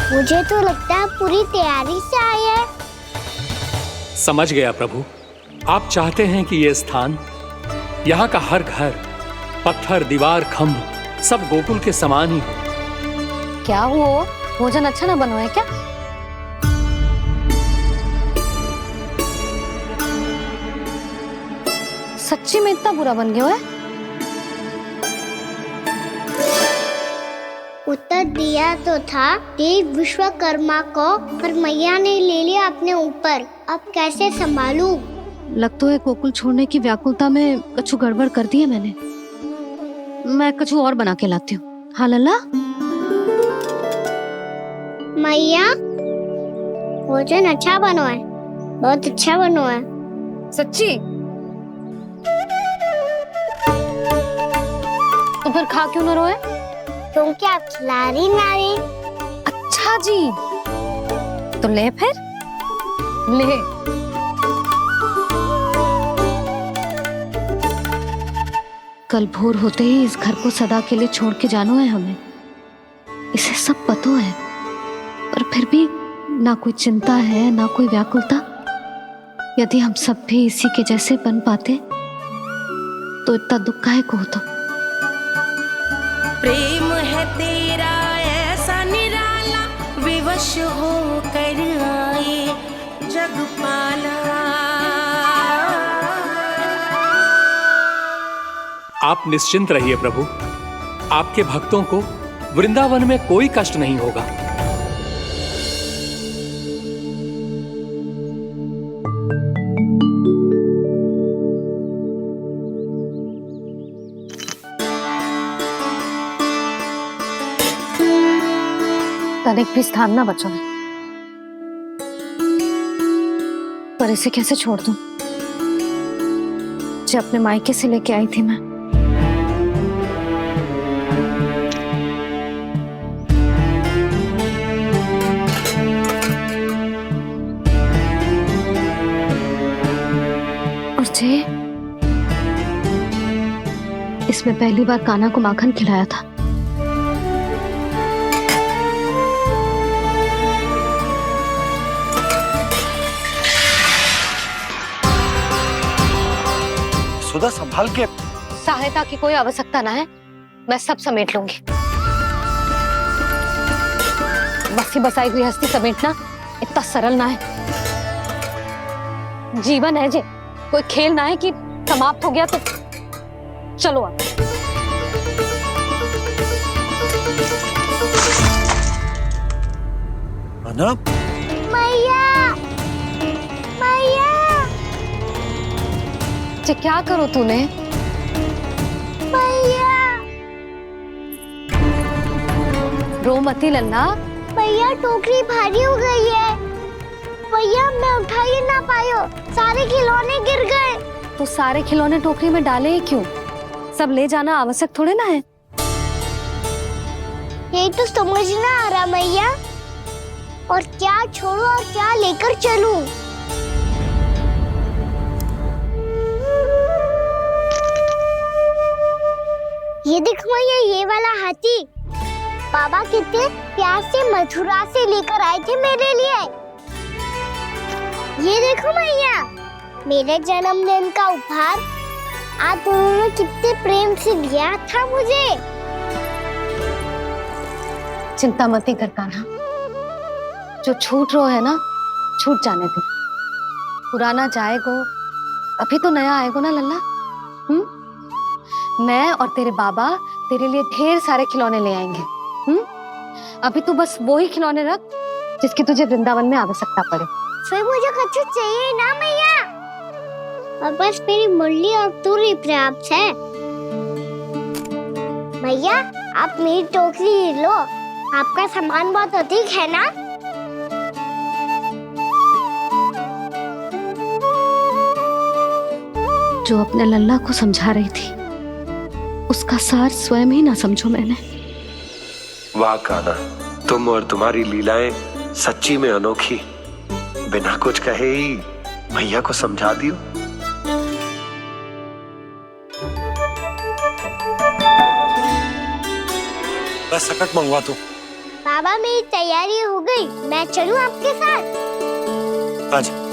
मुझे तो लगता है पूरी तैयारी से आए हैं। समझ गया प्रभु, आप चाहते हैं कि ये स्थान, यहाँ का हर घर, पत्थर, दीवार, खम्भ सब गोकुल के समान ही हो। क्या हुआ? भोजन अच्छा ना बनो है क्या? सच्ची में इतना बुरा बन गया है? उत्तर दिया तो था देव विश्वकर्मा को, पर मैया ने ले लिया अपने ऊपर। अब कैसे संभालूं? लग तो है गोकुल छोड़ने की व्याकुलता में कछु गड़बड़ कर दी है मैंने। मैं कछु और बना के लाती हूँ। हाँ लल्ला? मैया, भोजन अच्छा बनो है, बहुत अच्छा बनो है। सच्ची? तो फिर खा क्यों न रोए? क्योंकि आप खिला रही ना रही। अच्छा जी, तो ले फिर ले। कल भोर होते ही इस घर को सदा के लिए छोड़ के जाना है हमें। इसे सब पता है, पर फिर भी ना कोई चिंता है ना कोई व्याकुलता। यदि हम सब भी इसी के जैसे बन पाते तो इतना दुख काहे को होता। प्रेम है तेरा ऐसा निराला, विवश हो कर आए जग पाला। आप निश्चिंत रहिए प्रभु, आपके भक्तों को वृंदावन में कोई कष्ट नहीं होगा। तनिक भी स्थान ना बचो है, पर इसे कैसे छोड़ दूं जो अपने मायके से लेके आई थी मैं। और जे इसमें पहली बार कान्हा को माखन खिलाया था। सुधा संभाल के। सहायता की कोई आवश्यकता ना है, मैं सब समेट लूंगी। बसी बसाई हुई हस्ती समेटना इतना सरल ना है। जीवन है जे, कोई खेल ना है कि समाप्त हो गया तो चलो अब। अना? मैया, मैया, जे क्या करो तूने? मैया, रो मती लल्ला। भैया टोकरी भारी हो गई है। भैया मैं उठा ही ना पायो, सारे खिलौने गिर गए। तो सारे खिलौने टोकरी में डाले ही क्यों? सब ले जाना आवश्यक थोड़े ना है। यही तो समझ ना आ रहा मैया, और क्या छोड़ू और क्या लेकर चलूं? ये देखो मैया, ये वाला हाथी बाबा कितने प्यार से मथुरा से लेकर आए थे मेरे लिए। ये देखो मैया, मेरे जन्मदिन का उपहार आप दोनों ने कितने प्रेम से दिया था मुझे। चिंता मती कर कान्हा, जो छूट रो है ना छूट जाने दे। पुराना जाएगो, अभी तो नया आएगो ना लल्ला। मैं और तेरे बाबा तेरे लिए ढेर सारे खिलौने ले आएंगे। अभी तू बस वो ही खिलौने रख जिसकी तुझे वृंदावन में आवश्यकता पड़े। फिर मुझे कच्चू चाहिए ना मैया, और बस मेरी मुरली और तुरी पर्याप्त है। भैया आप मेरी टोकरी लो, आपका सामान बहुत अधिक है ना। जो अपने लल्ला को समझा रही थी उसका सार स्वयं ही ना समझो मैंने। वाह कान्हा, तुम और तुम्हारी लीलाएं सच्ची में अनोखी। बिना कुछ कहे ही भैया को समझा दियो। बस सकट मंगवा दो। बाबा पापा मेरी तैयारी हो गई, मैं चलूं आपके साथ? आजा।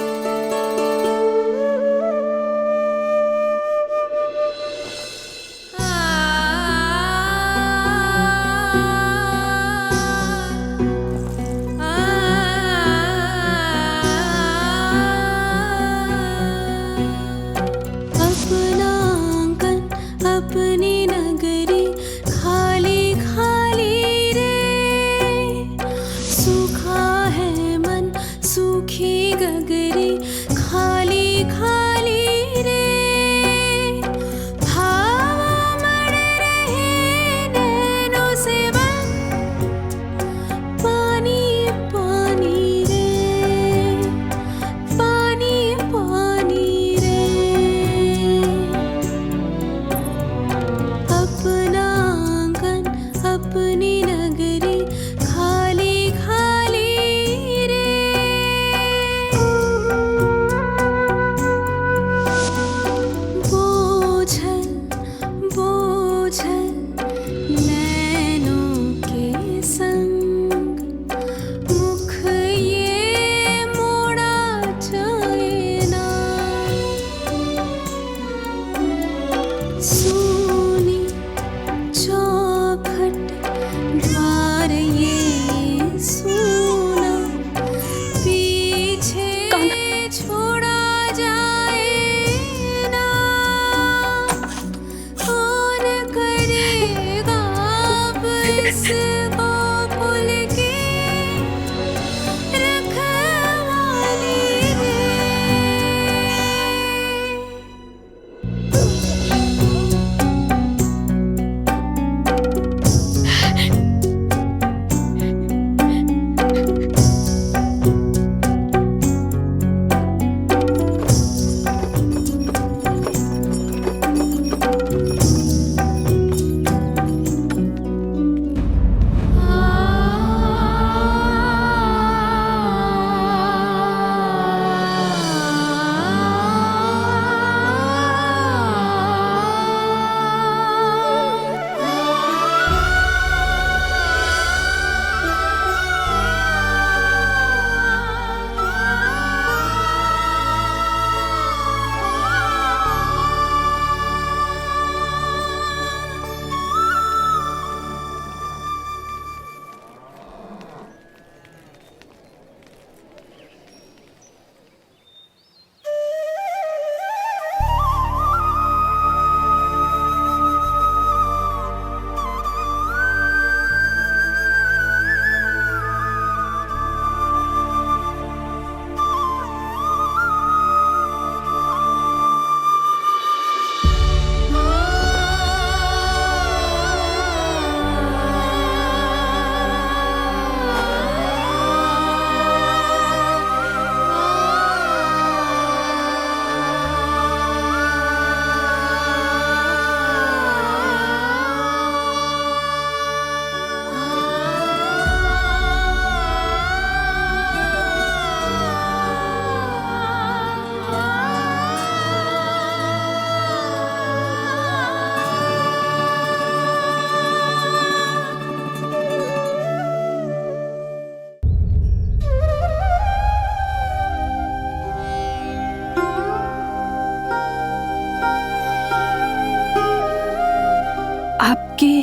आपकी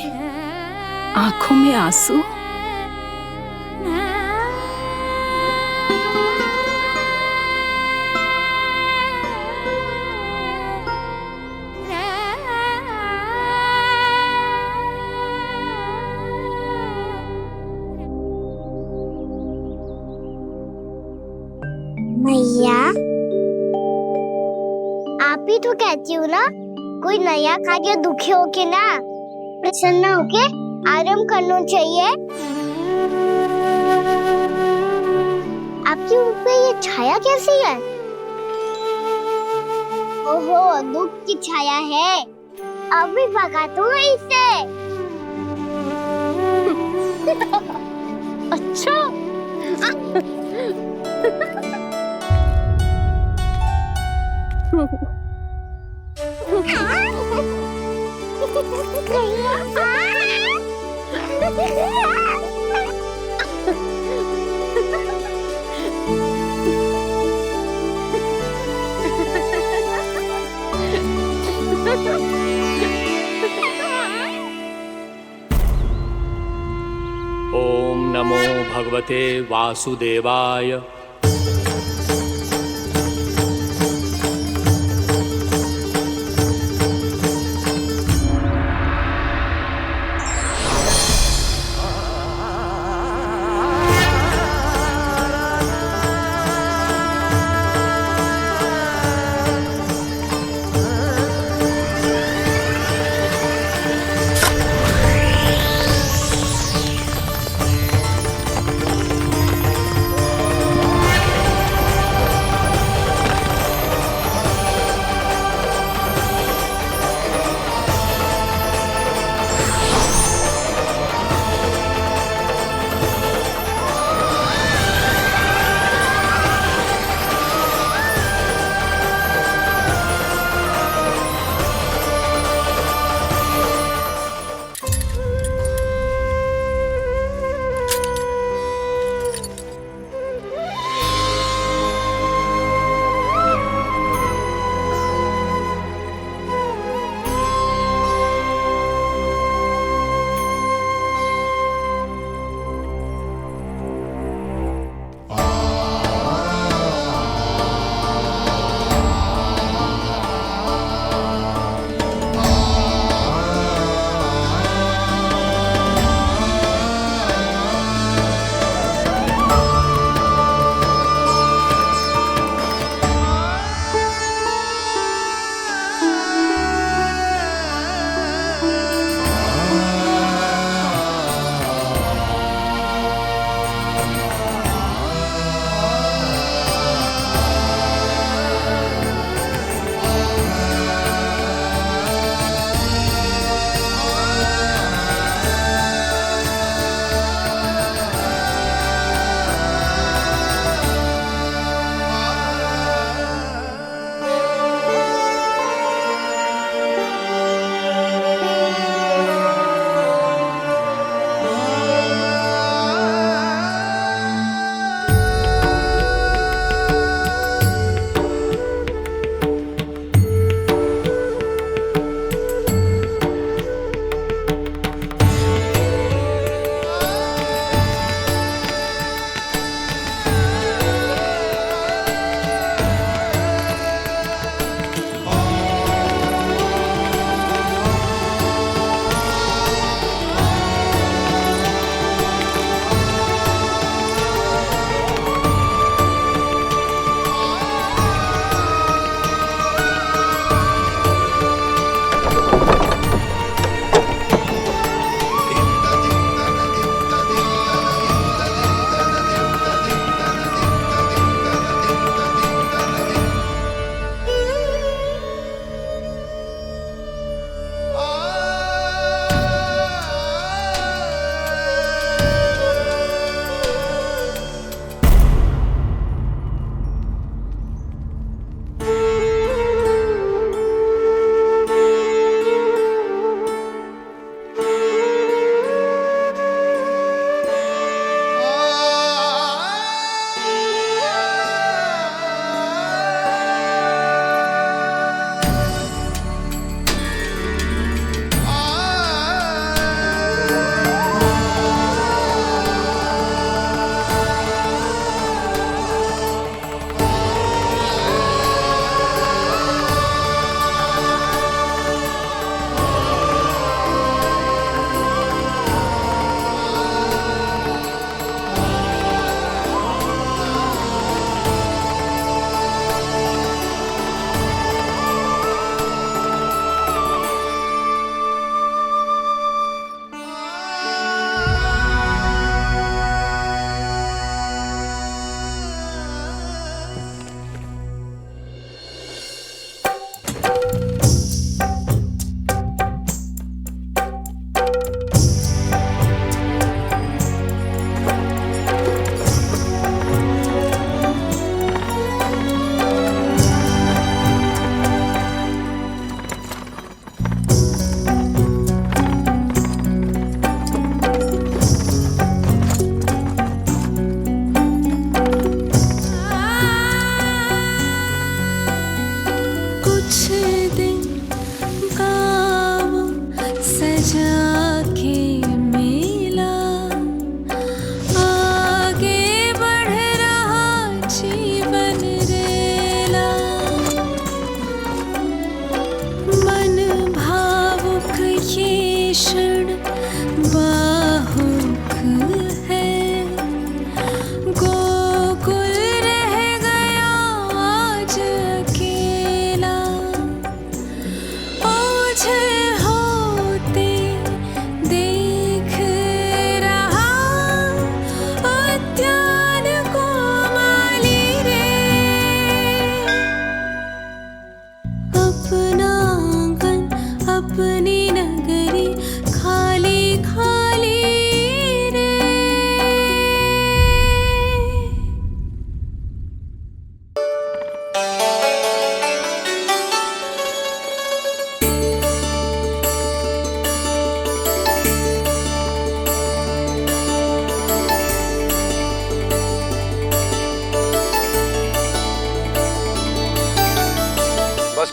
आंखों में आंसू? मैया, आप ही तो कहती हो ना, कोई नया कार्य दुखी होके ना प्रसन्न होके आराम करना चाहिए। आपके मुंह पे ये छाया कैसी है? ओहो, दुख की छाया है। अभी भगा दूं इसे। अच्छा। भगवते वासुदेवाय।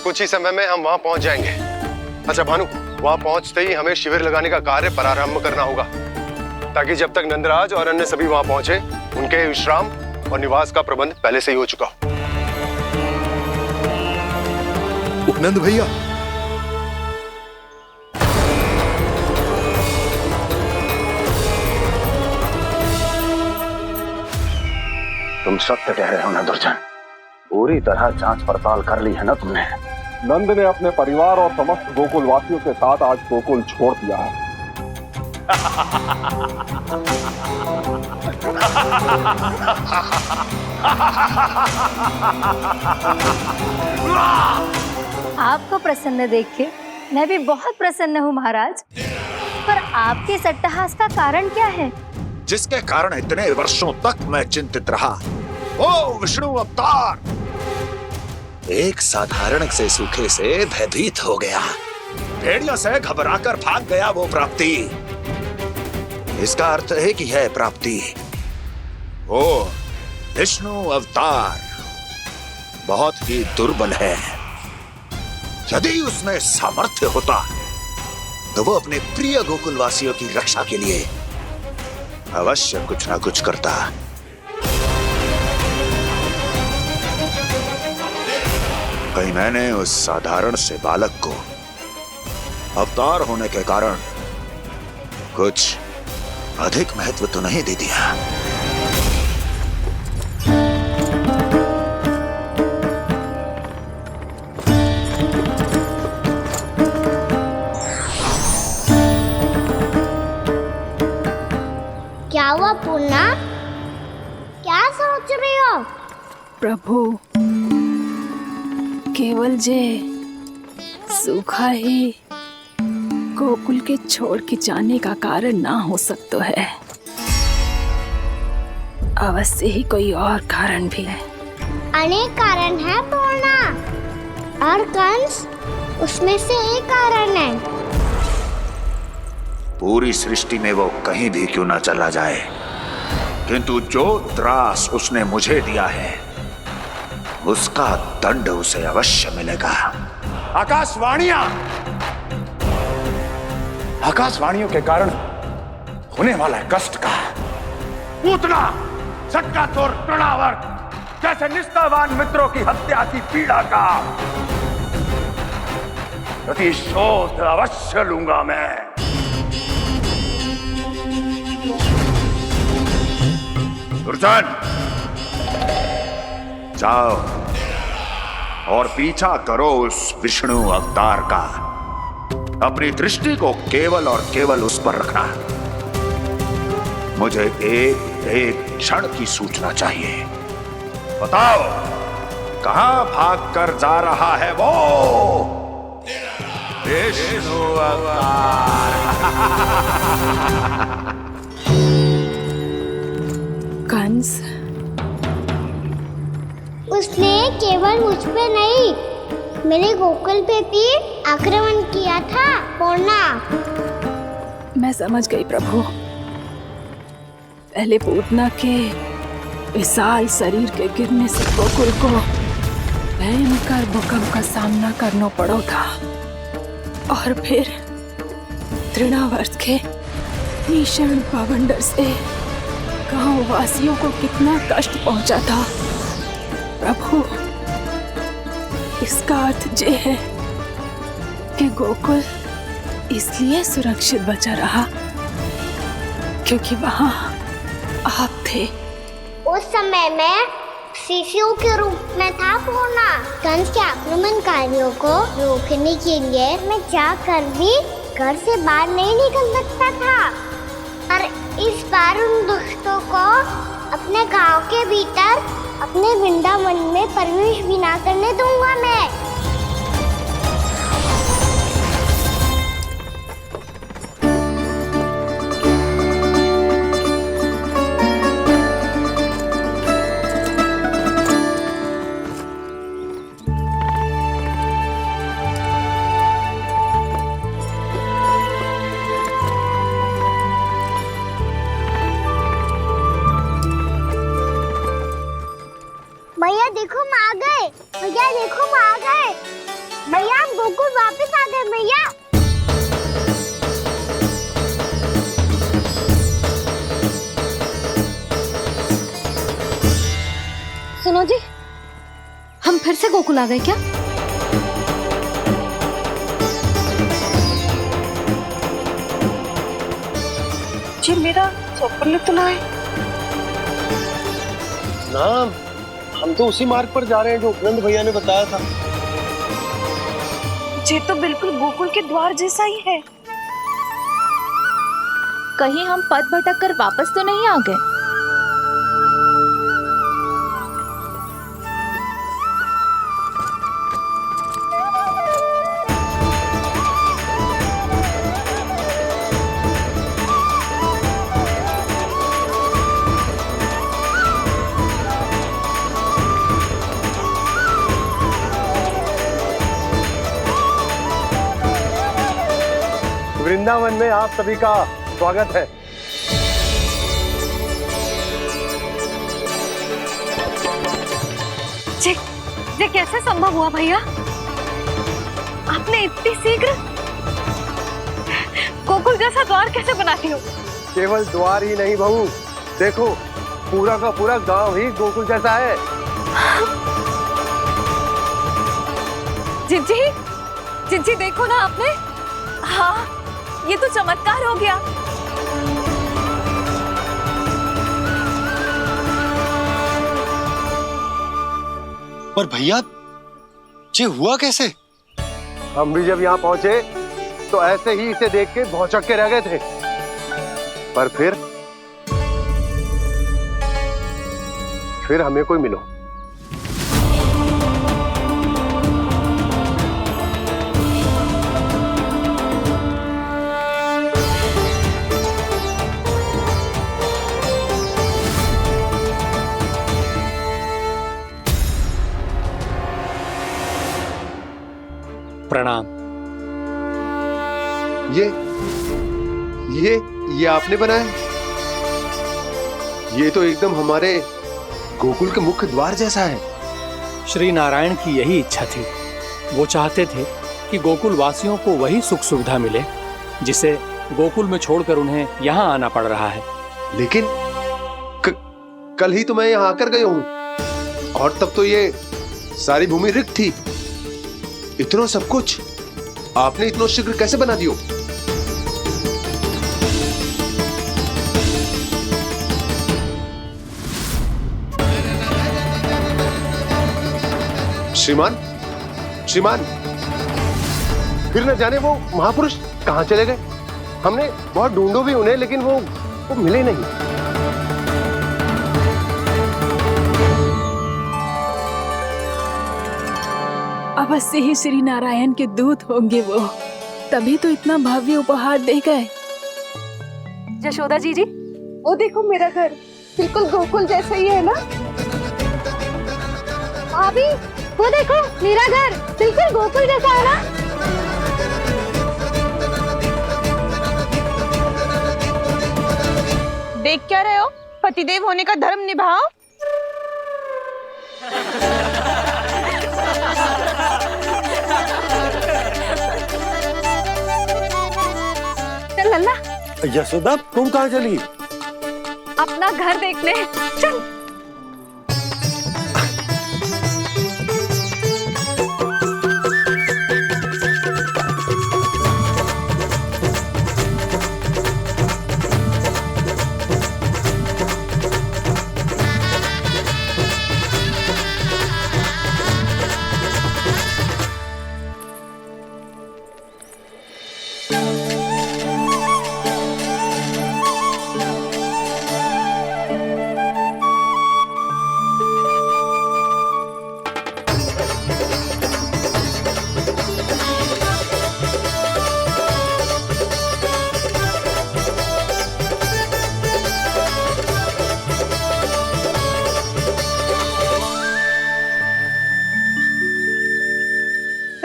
कुछ ही समय में हम वहां पहुंच जाएंगे। अच्छा भानु, वहां पहुंचते ही हमें शिविर लगाने का कार्य प्रारंभ करना होगा, ताकि जब तक नंदराज और अन्य सभी वहां पहुंचे उनके विश्राम और निवास का प्रबंध पहले से ही हो चुका हो। नंद भैया, तुम सत्य कह रहे हो ना दुर्जन? पूरी तरह जांच पड़ताल कर ली है ना तुमने? नंद ने अपने परिवार और समस्त गोकुल वासियों के साथ आज गोकुल छोड़ दिया है। आपको प्रसन्न देख के मैं भी बहुत प्रसन्न हूँ महाराज। पर आपके इस अट्टहास का कारण क्या है? जिसके कारण इतने वर्षों तक मैं चिंतित रहा, वो विष्णु अवतार एक साधारण से सूखे से भयभीत हो गया, भेड़ियों से घबराकर भाग गया। वो प्राप्ति, इसका अर्थ है कि है प्राप्ति, वो विष्णु अवतार बहुत ही दुर्बल है। यदि उसमें सामर्थ्य होता तो वो अपने प्रिय गोकुलवासियों की रक्षा के लिए अवश्य कुछ ना कुछ करता। कहीं मैंने उस साधारण से बालक को अवतार होने के कारण कुछ अधिक महत्व तो नहीं दे दिया। क्या हुआ पूर्णा? क्या सोच रही हो? प्रभु, केवल जे सूखा ही गोकुल के छोड़ के जाने का कारण ना हो सकता है, अवश्य ही कोई और कारण भी है। अनेक कारण है पूर्णा, और कंस उसमें से एक कारण है। पूरी सृष्टि में वो कहीं भी क्यों ना चला जाए, किंतु जो त्रास उसने मुझे दिया है उसका दंड उसे अवश्य मिलेगा। आकाशवाणियों के कारण होने वाला कष्ट का पूतना सटका तोड़ तृणावर्त, जैसे निष्ठावान मित्रों की हत्या की पीड़ा का प्रतिशोध अवश्य लूंगा मैं। दुर्जन, जाओ और पीछा करो उस विष्णु अवतार का। अपनी दृष्टि को केवल और केवल उस पर रखना। मुझे एक एक क्षण की सूचना चाहिए। बताओ, कहां भाग कर जा रहा है वो विष्णु अवतार? कंस, उसने केवल मुझ पे नहीं, मेरे गोकुल पे भी आक्रमण किया था पूर्णा। मैं समझ गई प्रभु। पहले पूतना के विशाल शरीर के गिरने से गोकुल को भयंकर भूकंप का सामना करना पड़ा था, और फिर तृणावर्त के भीषण पावंडर से गांव वासियों को कितना कष्ट पहुंचा था। प्रभु, इसका अर्थ ये है कि गोकुल इसलिए सुरक्षित बचा रहा क्योंकि वहां आप थे। उस समय मैं शिशु के रूप में था पूर्णा। कंस के आक्रमणकारियों को रोकने के लिए मैं जाकर भी घर से बाहर नहीं निकल सकता था, और इस बार उन दुष्टों को अपने गांव के भीतर अपने वृंदावन में प्रवेश भी ना करने दूंगा मैं। भैया देखो, हम आ गए। भैया देखो, हम आ गए। भैया गोकुल वापस आ गए भैया। सुनो जी, हम फिर से गोकुल आ गए क्या? जी मेरा चप्पल तो लाए। ना, हम तो उसी मार्ग पर जा रहे हैं जो उपनंद भैया ने बताया था। ये तो बिल्कुल गोकुल के द्वार जैसा ही है। कहीं हम पथ भटक कर वापस तो नहीं आ गए? वृंदावन में आप सभी का स्वागत है। ये कैसे संभव हुआ भैया? आपने इतनी शीघ्र गोकुल जैसा द्वार कैसे बनाती हो? केवल द्वार ही नहीं बहू, देखो पूरा का पूरा गांव ही गोकुल जैसा है। जिज्जी, जिज्जी देखो ना आपने। हाँ, ये तो चमत्कार हो गया। पर भैया ये हुआ कैसे? हम भी जब यहाँ पहुंचे तो ऐसे ही इसे देख के भौचक के रह गए थे, पर फिर हमें कोई मिलो। प्रणाम। ये आपने बनाया? ये तो एकदम हमारे गोकुल के मुख्य द्वार जैसा है। श्री नारायण की यही इच्छा थी। वो चाहते थे कि गोकुल वासियों को वही सुख सुविधा मिले जिसे गोकुल में छोड़कर उन्हें यहाँ आना पड़ रहा है। लेकिन कल ही तो मैं यहाँ आकर गया हूँ और तब तो ये सारी भूमि रिक्त थी। इतना सब कुछ आपने इतना शीघ्र कैसे बना दियो? श्रीमान, फिर न जाने वो महापुरुष कहाँ चले गए। हमने बहुत ढूंढो भी उन्हें, लेकिन वो मिले नहीं। अवश्य ही श्री नारायण के दूत होंगे वो, तभी तो इतना भव्य उपहार दे गए। यशोदा जी, वो देखो मेरा घर बिल्कुल गोकुल जैसा ही है ना। भाभी वो देखो मेरा घर बिल्कुल गोकुल जैसा है ना। देख क्या रहे हो? पतिदेव होने का धर्म निभाओ। चल लल्ला। यशोदा तुम कहाँ चली? अपना घर देखने चल।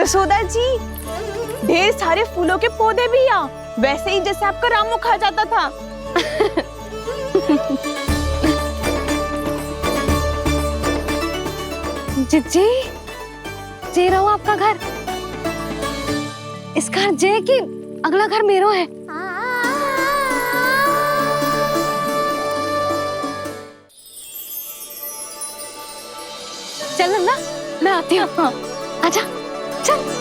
यशोदा जी, ढेर सारे फूलों के पौधे भी यहाँ, वैसे ही जैसे आपका रामू खा जाता था। जिज्जी, ये रहो आपका घर। इसका अर्थ है कि अगला घर मेरो है। चल नन्ना, मैं आती हूँ। हाँ, आजा, चल।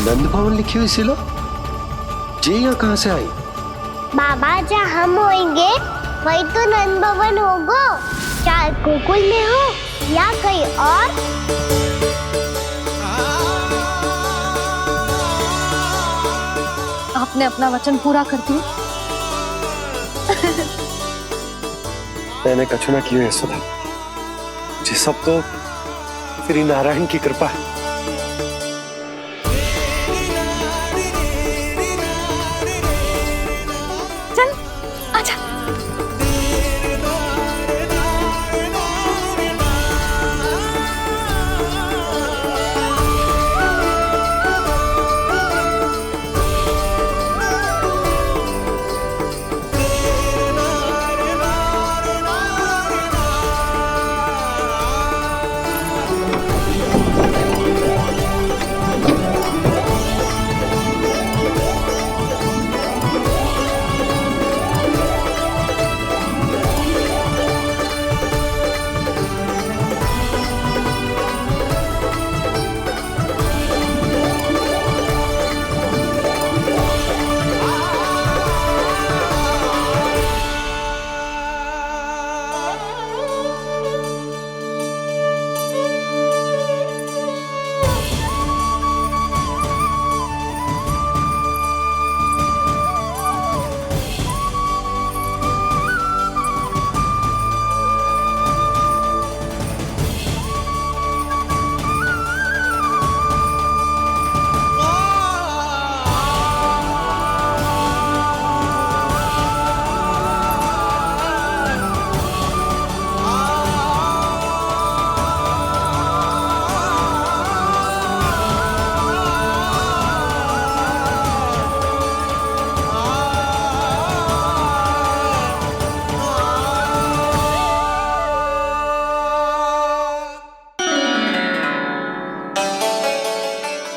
नंद भवन लिखी हुई सिलो जी यहाँ कहाँ से आई? बाबा जहाँ हम होंगे वही तो नंद भवन होगा, चाहे गोकुल में हो या कहीं और। आपने अपना वचन पूरा कर दिया। मैंने कछु ना किया है सुधा जी, सब तो श्री नारायण की कृपा है।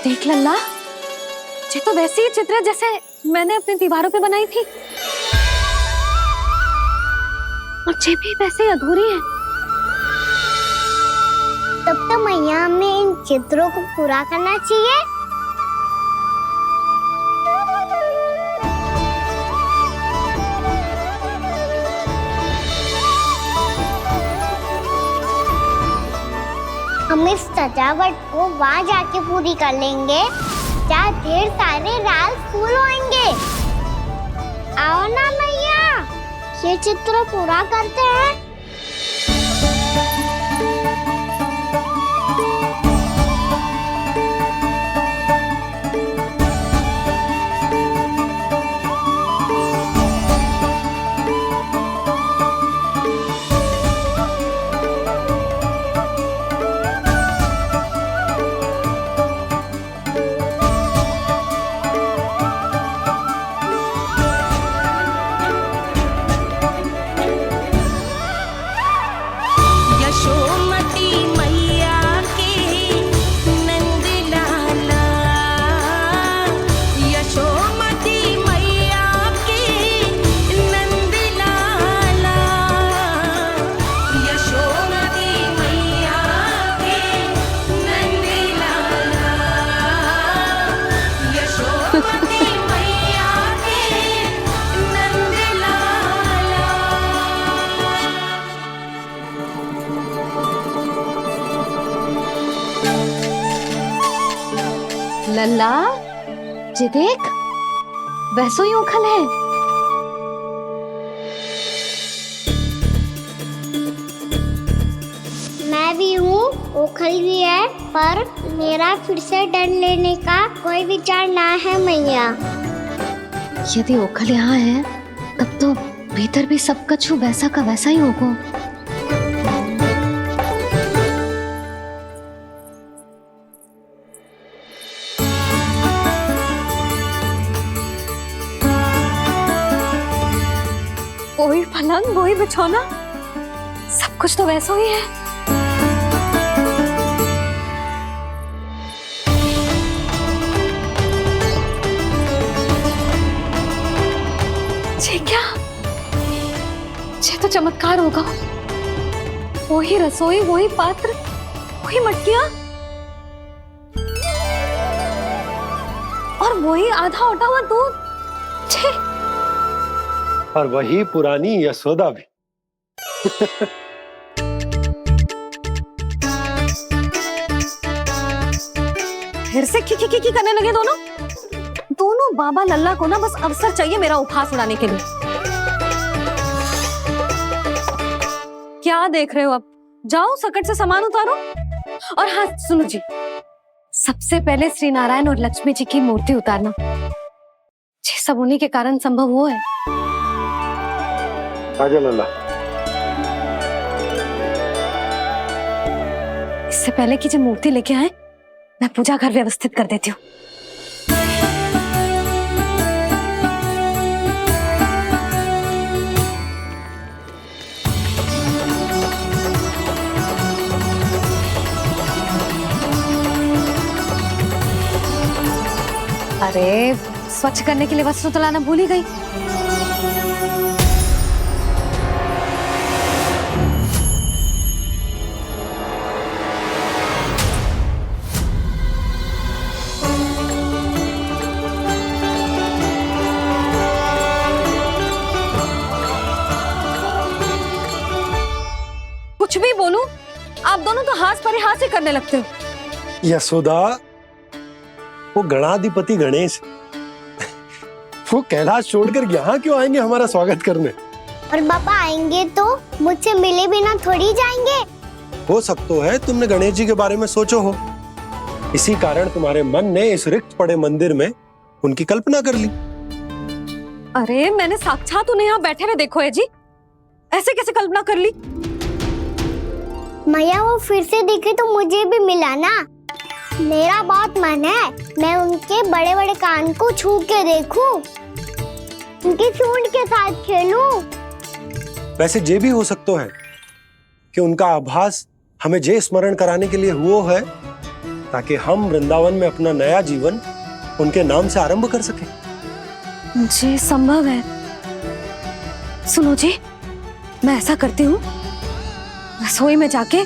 देख लल्ला, ये तो वैसी ही चित्र है जैसे मैंने अपनी दीवारों पे बनाई थी, और ये भी वैसे ही अधूरी है। तब तो मैया हमें इन चित्रों को पूरा करना चाहिए। हम इस सजावट को वहाँ जाके पूरी कर लेंगे जहाँ ढेर सारे लाल फूल होंगे। आओ ना मैया, ये चित्र पूरा करते हैं। लल्ला, ये देख, वैसो ही उखल है। ओखल भी है, पर मेरा फिर से डर लेने का कोई विचार ना है मैया। यदि ओखल यहाँ है तब तो भीतर भी सब कछु वैसा का वैसा ही होगा। वही पलंग, वही बिछौना, सब कुछ तो वैसा ही है। ये क्या? ये तो चमत्कार होगा। वही रसोई, वही पात्र, वही मटकियां और वही आधा उटा हुआ दूध। छे! और वही पुरानी यशोदा भी। फिर से की करने लगे दोनों बाबा लल्ला को ना बस अवसर चाहिए मेरा उपहास उड़ाने के लिए। क्या देख रहे हो? अब जाओ सकट से सामान उतारो। और हाँ सुनो जी, सबसे पहले श्री नारायण और लक्ष्मी जी की मूर्ति उतारना। ये सब उन्हीं के कारण संभव हुआ है। आजा लल्ला। इससे पहले कि जो मूर्ति लेके आए, मैं पूजा घर व्यवस्थित कर देती हूँ। अरे स्वच्छ करने के लिए वस्त्र तो लाना भूल ही गई। कुछ भी बोलूं, आप दोनों तो हाथ परिहास ही करने लगते हो। यशोदा, वो गणाधिपति गणेश वो कैलाश छोड़कर यहाँ क्यों आएंगे हमारा स्वागत करने? और पापा आएंगे तो मुझसे मिले बिना थोड़ी जाएंगे। हो सकता है तुमने गणेश जी के बारे में सोचो हो, इसी कारण तुम्हारे मन ने इस रिक्त पड़े मंदिर में उनकी कल्पना कर ली। अरे मैंने साक्षात उन्हें यहाँ बैठे हुए देखो है जी, ऐसे कैसे कल्पना कर ली? मैया वो फिर से दिखे तो मुझे भी मिला ना। मेरा बहुत मन है मैं उनके बड़े बड़े कान को छू के देखूं, उनकी सूंड के साथ खेलूं। वैसे ये भी हो सकता है कि उनका आभास हमें जे स्मरण कराने के लिए हुआ है, ताकि हम वृंदावन में अपना नया जीवन उनके नाम से आरंभ कर सकें। जी संभव है। सुनो जी, मैं ऐसा करती हूँ, रसोई में जाके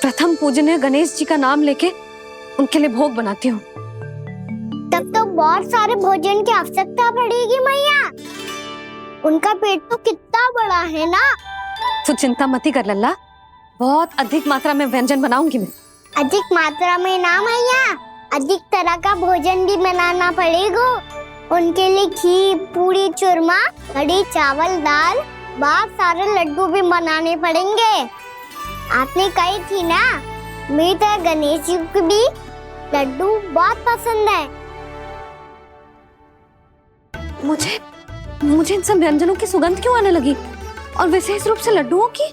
प्रथम पूजनीय गणेश जी का नाम लेके उनके लिए भोग बनाती हूँ। तब तो बहुत सारे भोजन की आवश्यकता पड़ेगी मैया, उनका पेट तो कितना बड़ा है ना। तो चिंता मत ही कर लल्ला, बहुत अधिक मात्रा में व्यंजन बनाऊंगी मैं। अधिक मात्रा में ना मैया, अधिक तरह का भोजन भी बनाना पड़ेगा। उनके लिए खीर, पूरी, चूरमा, कढ़ी, चावल, दाल, बहुत सारे लड्डू भी बनाने पड़ेंगे। आपने कही थी ना, मेरी तरह गणेश जी को भी लड्डू बहुत पसंद है। मुझे इन सब व्यंजनों की सुगंध क्यों आने लगी, और विशेष रूप से लड्डुओं की?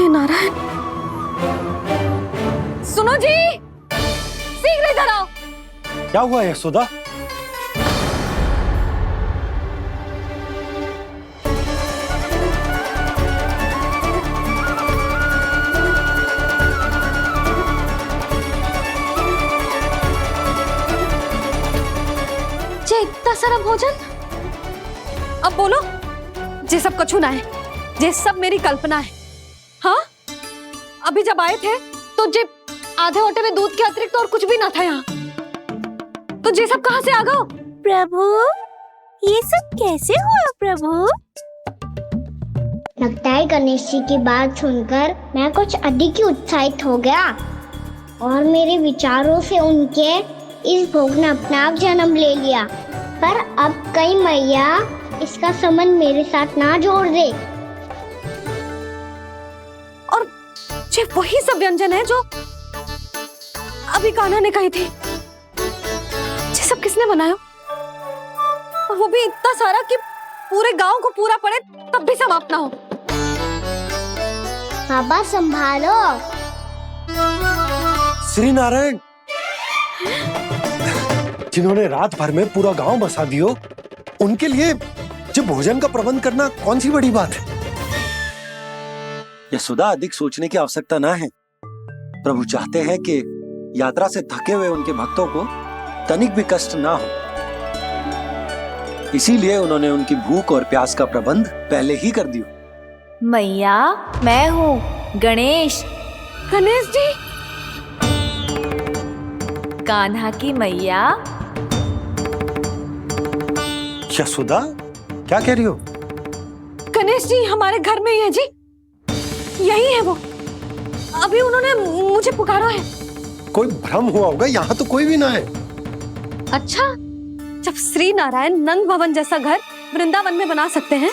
नारायण, सुनो जी, शीघ्र इधर आओ। क्या हुआ यशोदा? जे इतना सारा भोजन, अब बोलो, जे सब कछु ना है, जे सब मेरी कल्पना है। हाँ, अभी जब आए थे तो जे आधे ओटे में दूध के अतिरिक्त और कुछ भी ना था यहाँ। तो ये सब कहाँ से आ गया? प्रभु, ये सब कैसे हुआ प्रभु? लगता है गणेश जी की बात सुनकर मैं कुछ अधिक ही उत्साहित हो गया और मेरे विचारों से उनके इस भोग ने अपना आप जन्म ले लिया। पर अब कहीं मैया इसका संबंध मेरे साथ ना जोड़ दे। और ये वही सब व्यंजन है जो अभी कान्हा ने कही थी। ये सब किसने बनाया? और वो भी इतना सारा कि पूरे गांव को पूरा पड़े तब भी समाप्त ना हो। बाबा संभालो। श्री नारायण, जिन्होंने रात भर में पूरा गांव बसा दियो, उनके लिए जो भोजन का प्रबंध करना कौन सी बड़ी बात है। यशोदा, अधिक सोचने की आवश्यकता ना है। प्रभु चाहते हैं कि यात्रा से थके हुए उनके भक्तों को तनिक भी कष्ट ना हो, इसीलिए उन्होंने उनकी भूख और प्यास का प्रबंध पहले ही कर दिया। मैया, मैं हूँ गणेश। गणेश जी, कान्हा की मैया। यशोदा, क्या कह रही हो? गणेश जी हमारे घर में ही है जी, यही है वो। अभी उन्होंने मुझे पुकारा है। कोई भ्रम हुआ होगा, यहाँ तो कोई भी ना है। अच्छा, जब श्री नारायण नंद भवन जैसा घर वृंदावन में बना सकते हैं,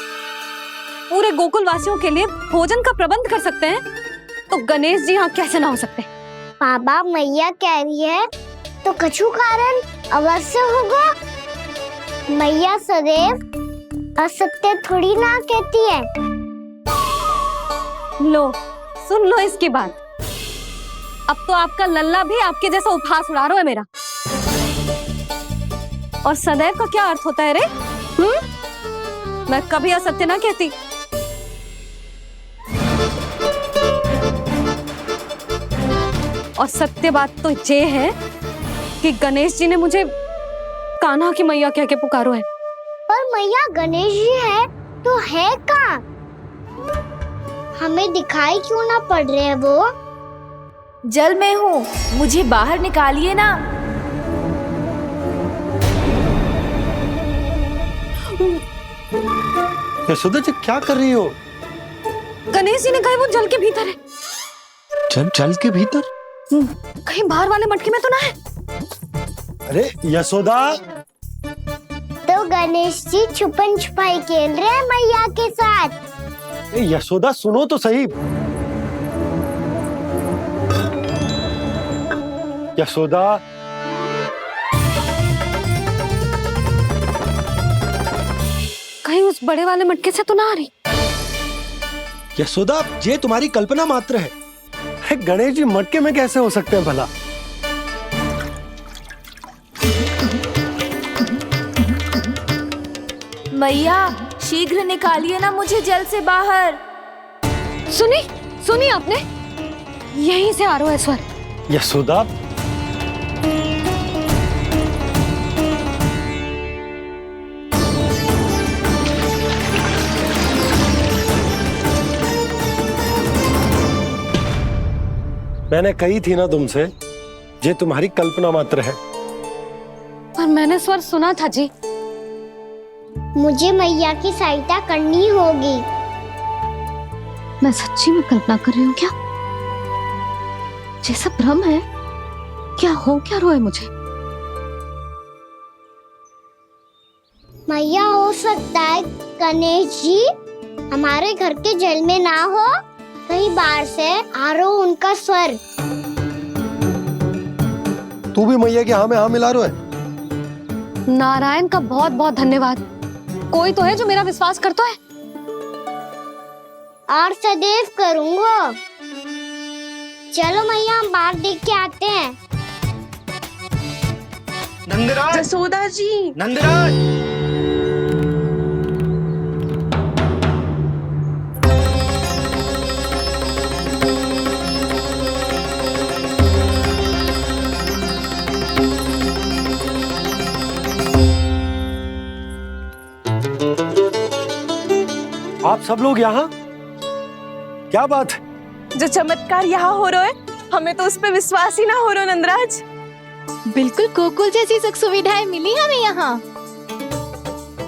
पूरे गोकुल वासियों के लिए भोजन का प्रबंध कर सकते हैं, तो गणेश जी यहाँ कैसे ना हो सकते? बाबा, मैया कह रही है तो कछु कारण अवश्य होगा। मैया सदैव असत्य थोड़ी ना कहती है। लो, सुन लो इसकी बात। अब तो आपका लल्ला भी आपके जैसा उपहास उड़ा रहा है मेरा। और सदैव का क्या अर्थ होता है रे? मैं कभी असत्य ना कहती। और सत्य बात तो ये है कि गणेश जी ने मुझे कान्हा की मैया कह के पुकारो है। पर मैया गणेश जी है तो है कहाँ? हमें दिखाई क्यों ना पड़ रहे हैं वो? जल में हूँ, मुझे बाहर निकालिए ना। यशोदा जी, क्या कर रही हो? गणेश जी ने कहा वो जल के भीतर है। जल के भीतर? कहीं बाहर वाले मटके में तो ना है? अरे यशोदा! तो गणेश जी छुपन छुपाई खेल रहे हैं मैया के साथ। यशोदा, सुनो तो सही। यशोदा, कहीं उस बड़े वाले मटके से तो ना आ रही? यशोदा, ये तुम्हारी कल्पना मात्र है। गणेश जी मटके में कैसे हो सकते हैं भला? मैया, शीघ्र निकालिए ना मुझे जल से बाहर। सुनी आपने? यहीं से आ रहा है स्वर। यशोदा, मैंने कही थी ना तुमसे, ये तुम्हारी कल्पना मात्र है। पर मैंने स्वर सुना था जी। मुझे मैया की सहायता करनी होगी। मैं सच्ची में कल्पना कर रही हूँ क्या? ये सब भ्रम है क्या? हो क्या रहा है मुझे? मैया, हो सकता है गणेश जी हमारे घर के जल में ना हो, कहीं बाहर से आ रहा हो उनका स्वर। तू भी मैया के हाँ में हाँ मिला रहा है। नारायण का बहुत बहुत धन्यवाद। कोई तो है जो मेरा विश्वास करता है। और सदैव करूंगा। चलो मैया, हम बाहर देख के आते हैं। नंदराज, जसोदा जी, नंदराज! आप सब लोग यहाँ? क्या बात है? जो चमत्कार यहाँ हो रहा है हमें तो उस पे विश्वास ही ना हो रहा नंदराज। बिल्कुल गोकुल जैसी सुख सुविधाएं मिली हमें यहाँ।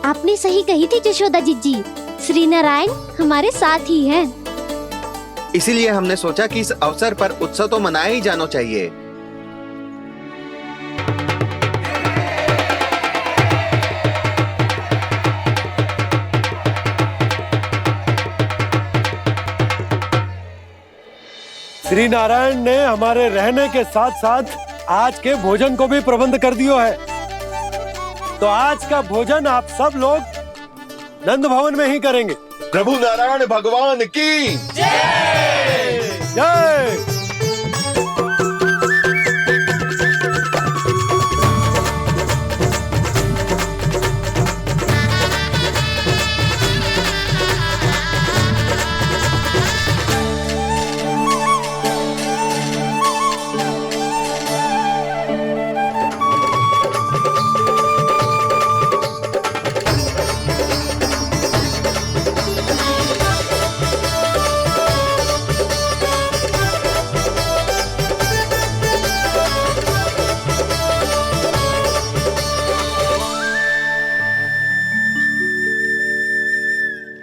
आपने सही कही थी जशोदा जीजी, श्री नारायण हमारे साथ ही हैं। इसीलिए हमने सोचा कि इस अवसर पर उत्सव तो मनाया ही जाना चाहिए। श्री नारायण ने हमारे रहने के साथ साथ आज के भोजन को भी प्रबंध कर दियो है। तो आज का भोजन आप सब लोग नंद भवन में ही करेंगे। प्रभु नारायण भगवान की जय जय।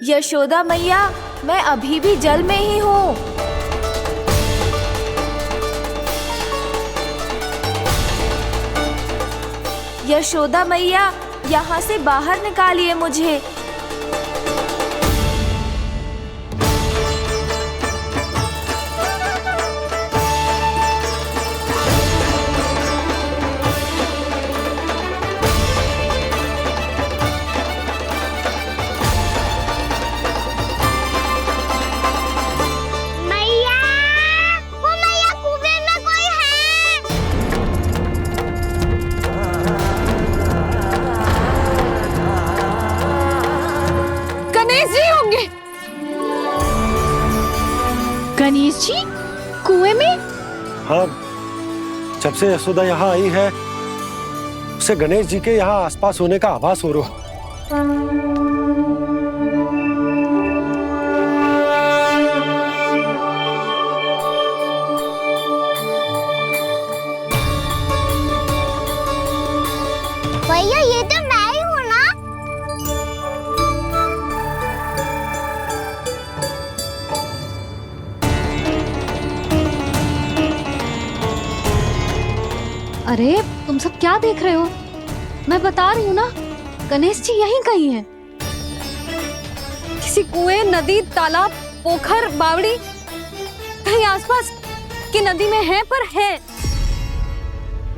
यशोदा मैया, मैं अभी भी जल में ही हूँ। यशोदा मैया, यहाँ से बाहर निकालिए मुझे। गणेश जी कुएं में? हाँ, जब से यशोदा यहाँ आई है उसे गणेश जी के यहाँ आसपास होने का आभास हो रहा। भैया ये तो मैं ही हूँ ना। अरे तुम सब क्या देख रहे हो? मैं बता रही हूँ ना, गणेश जी यहीं कहीं हैं। किसी कुएं, नदी, तालाब, पोखर, बावड़ी कहीं आसपास की नदी में है, पर है।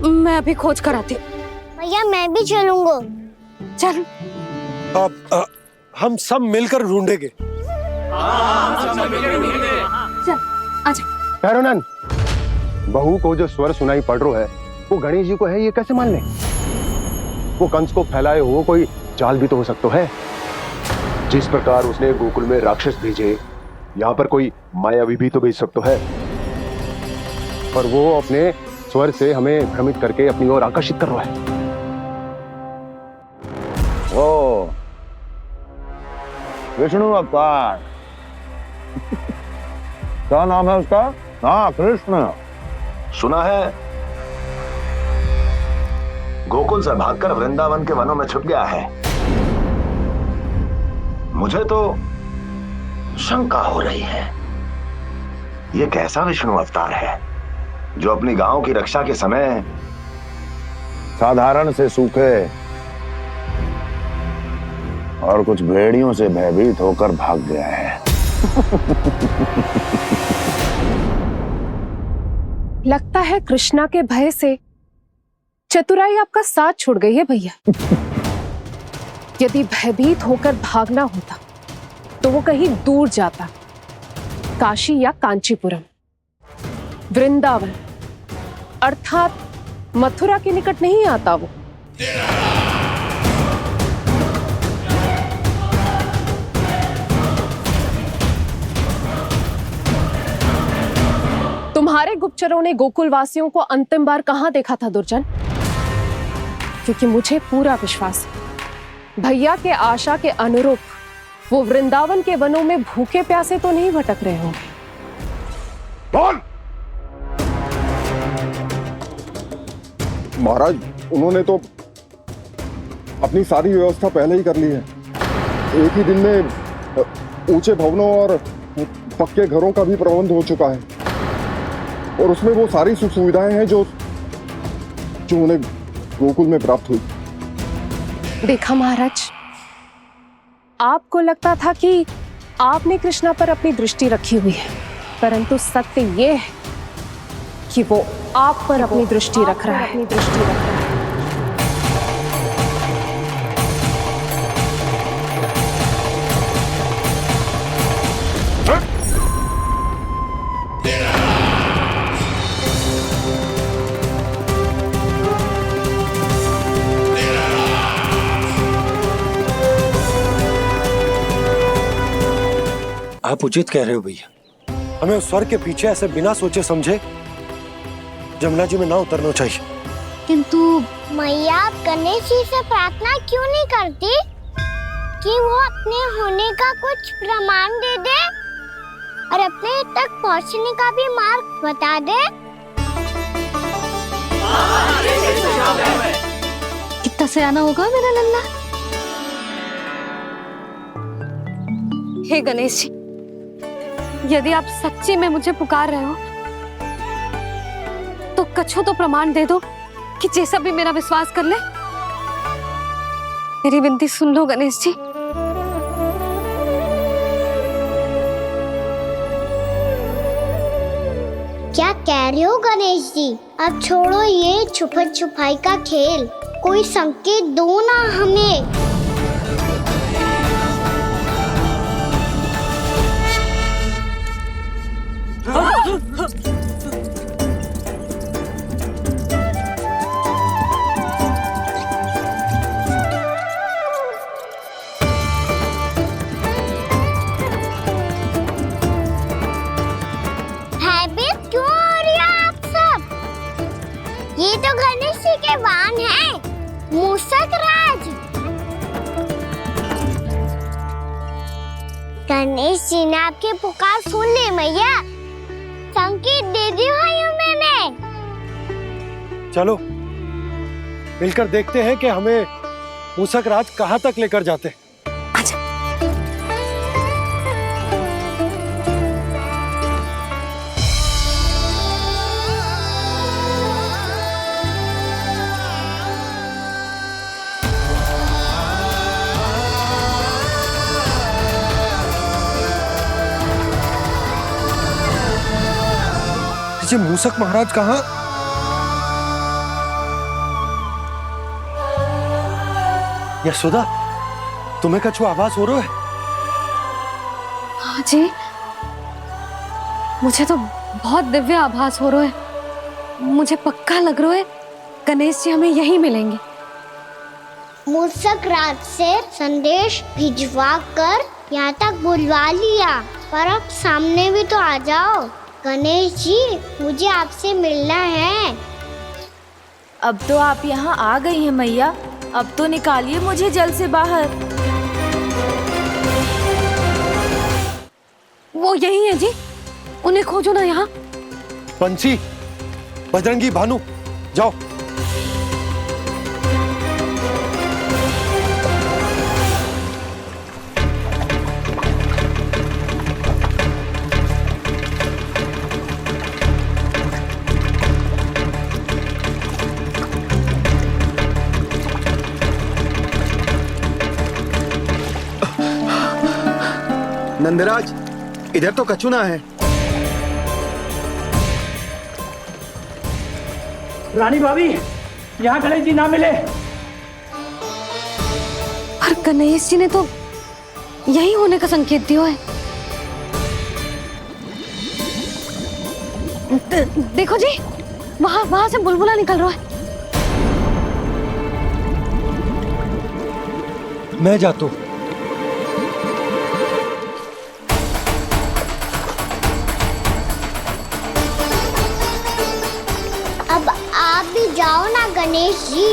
मैं अभी खोज कर आती हूँ। भैया मैं भी चलूंगा। चल। अब हम सब मिलकर ढूंढेंगे। चल आजा। भैरवनंद, बहू को जो स्वर सुनाई पड़ रहा है वो गणेश जी को है, ये कैसे मान ले? वो कंस को फैलाए हुए कोई चाल भी तो हो सकता है। जिस प्रकार उसने गोकुल में राक्षस भेजे, यहाँ पर कोई मायावी भी तो भेज सकता है। और वो अपने स्वर से हमें भ्रमित करके अपनी ओर आकर्षित कर रहा है। ओ विष्णु अवतार। क्या नाम है उसका? हाँ, कृष्ण। सुना है गोकुल से भागकर वृंदावन के वनों में छुप गया है। मुझे तो शंका हो रही है, ये कैसा विष्णु अवतार है जो अपनी गांव की रक्षा के समय साधारण से सूखे और कुछ भेड़ियों से भयभीत होकर भाग गया है। लगता है कृष्णा के भय से चतुराई आपका साथ छोड़ गई है भैया। यदि भयभीत होकर भागना होता तो वो कहीं दूर जाता, काशी या कांचीपुरम, वृंदावन अर्थात मथुरा के निकट नहीं आता वो। तुम्हारे गुप्तचरों ने गोकुल वासियों को अंतिम बार कहां देखा था दुर्जन? क्योंकि मुझे पूरा विश्वास है भैया के आशा के अनुरूप वो वृंदावन के वनों में भूखे प्यासे तो नहीं भटक रहे होंगे। बोल! महाराज, उन्होंने तो अपनी सारी व्यवस्था पहले ही कर ली है। एक ही दिन में ऊंचे भवनों और पक्के घरों का भी प्रबंध हो चुका है और उसमें वो सारी सुख सुविधाएं हैं जो उन्हें गोकुल में प्राप्त हुई। देखा महाराज, आपको लगता था कि आपने कृष्णा पर अपनी दृष्टि रखी हुई है, परंतु सत्य ये है कि वो आप पर अपनी दृष्टि रख रहा है। आप उचित कह रहे हो भैया, हमें उस स्वर के पीछे ऐसे बिना सोचे समझे जमुना जी में ना उतरना चाहिए। किंतु मैया, आप गणेश जी से प्रार्थना क्यों नहीं करती कि वो अपने होने का कुछ प्रमाण दे दे और अपने तक पहुंचने का भी मार्ग बता दे? कितना सयाना होगा मेरा लल्ला। हे गणेश जी, यदि आप सच्ची में मुझे पुकार रहे हो तो कछु तो प्रमाण दे दो कि जैसा भी मेरा विश्वास कर ले। मेरी विनती सुन लो गणेश जी। क्या कह रहे हो गणेश जी? अब छोड़ो ये छुपन छुपाई का खेल, कोई संकेत दो ना हमें। ये तो गणेश जी के वाहन हैं, मूषक राज। गणेश जी ने आपकी पुकार सुन ली मैया, संकेत दे दी भाइयों मैंने। चलो मिलकर देखते हैं कि हमें मूषक राज कहाँ तक लेकर जाते हैं। जी मूषक महाराज कहाँ? यशोदा, तुम्हें कछु आभास हो रहा है? हाँ जी, मुझे तो बहुत दिव्य आभास हो रहा है। मुझे पक्का लग रहा है गणेश जी हमें यहीं मिलेंगे। मूषक राज से संदेश भिजवा कर यहाँ तक बुलवा लिया, पर अब सामने भी तो आ जाओ। गणेश जी, मुझे आपसे मिलना है। अब तो आप यहाँ आ गई हैं मैया, अब तो निकालिए मुझे जल से बाहर। वो यही है जी, उन्हें खोजो ना यहाँ। पंछी, बजरंगी, भानु, जाओ। नंदराज, इधर तो कछु ना है। रानी भाभी, यहाँ गणेश जी ना मिले। पर गणेश जी ने तो यही होने का संकेत दिया है। देखो जी, वहां से बुलबुला निकल रहा है। मैं जाता हूँ। अब आप भी जाओ ना गणेश जी।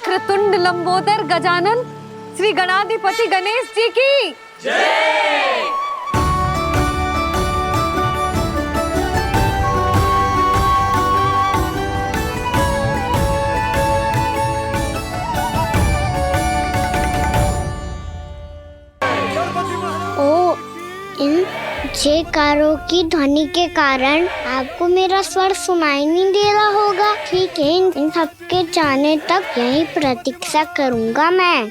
वक्रतुंड लंबोदर गजानन श्री गणाधिपति गणेश जी की जय। ओ, इन जयकारों की ध्वनि के कारण आपको मेरा स्वर सुनाई नहीं दे रहा होगा। ठीक है, इन सबके जाने तक यही प्रतीक्षा करूंगा मैं।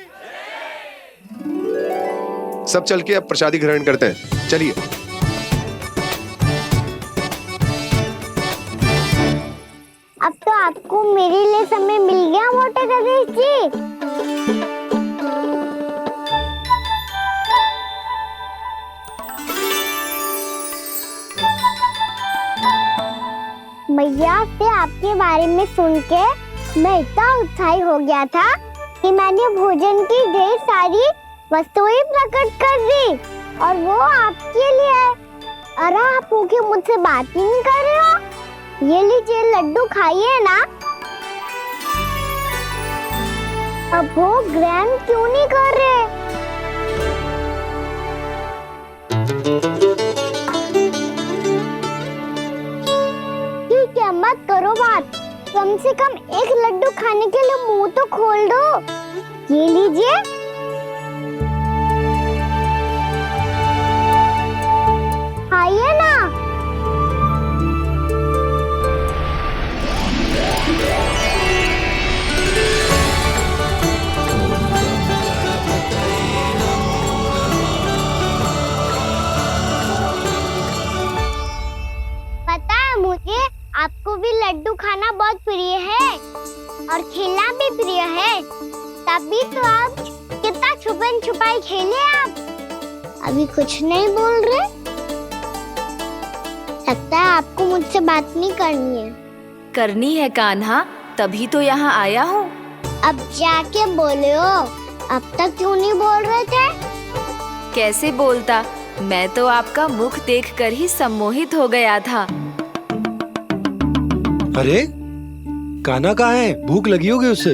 सब चल के अब प्रसादी ग्रहण करते हैं, चलिए। अब तो आपको मेरे लिए समय मिल गया मोटे गणेश जी। मैया से आपके बारे में सुन के मैं इतना उत्साही हो गया था कि मैंने भोजन की ढेर सारी वस्तुएं प्रकट कर दी, और वो आपके लिए। अरे आप भूखे मुझसे बात ही नहीं कर रहे हो। ये लीजिए लड्डू खाइए ना। अब वो ग्रहण क्यों नहीं कर रहे? ठीक है, मत करो बात। कम से कम एक लड्डू खाने के लिए मुंह तो खोल दो। ये लीजिए। खाइए ना। पता है मुझे, आपको भी लड्डू खाना बहुत प्रिय है और खेलना भी प्रिय है। तभी तो आप कितना छुपन छुपाई खेले। आप अभी कुछ नहीं बोल रहे। लगता है आपको मुझसे बात नहीं करनी है। करनी है कान्हा, तभी तो यहाँ आया हूँ। अब जाके बोले हो। अब तक क्यों नहीं बोल रहे थे? कैसे बोलता, मैं तो आपका मुख देखकर ही सम्मोहित हो गया था। अरे कान्हा कहाँ है? भूख लगी होगी उससे।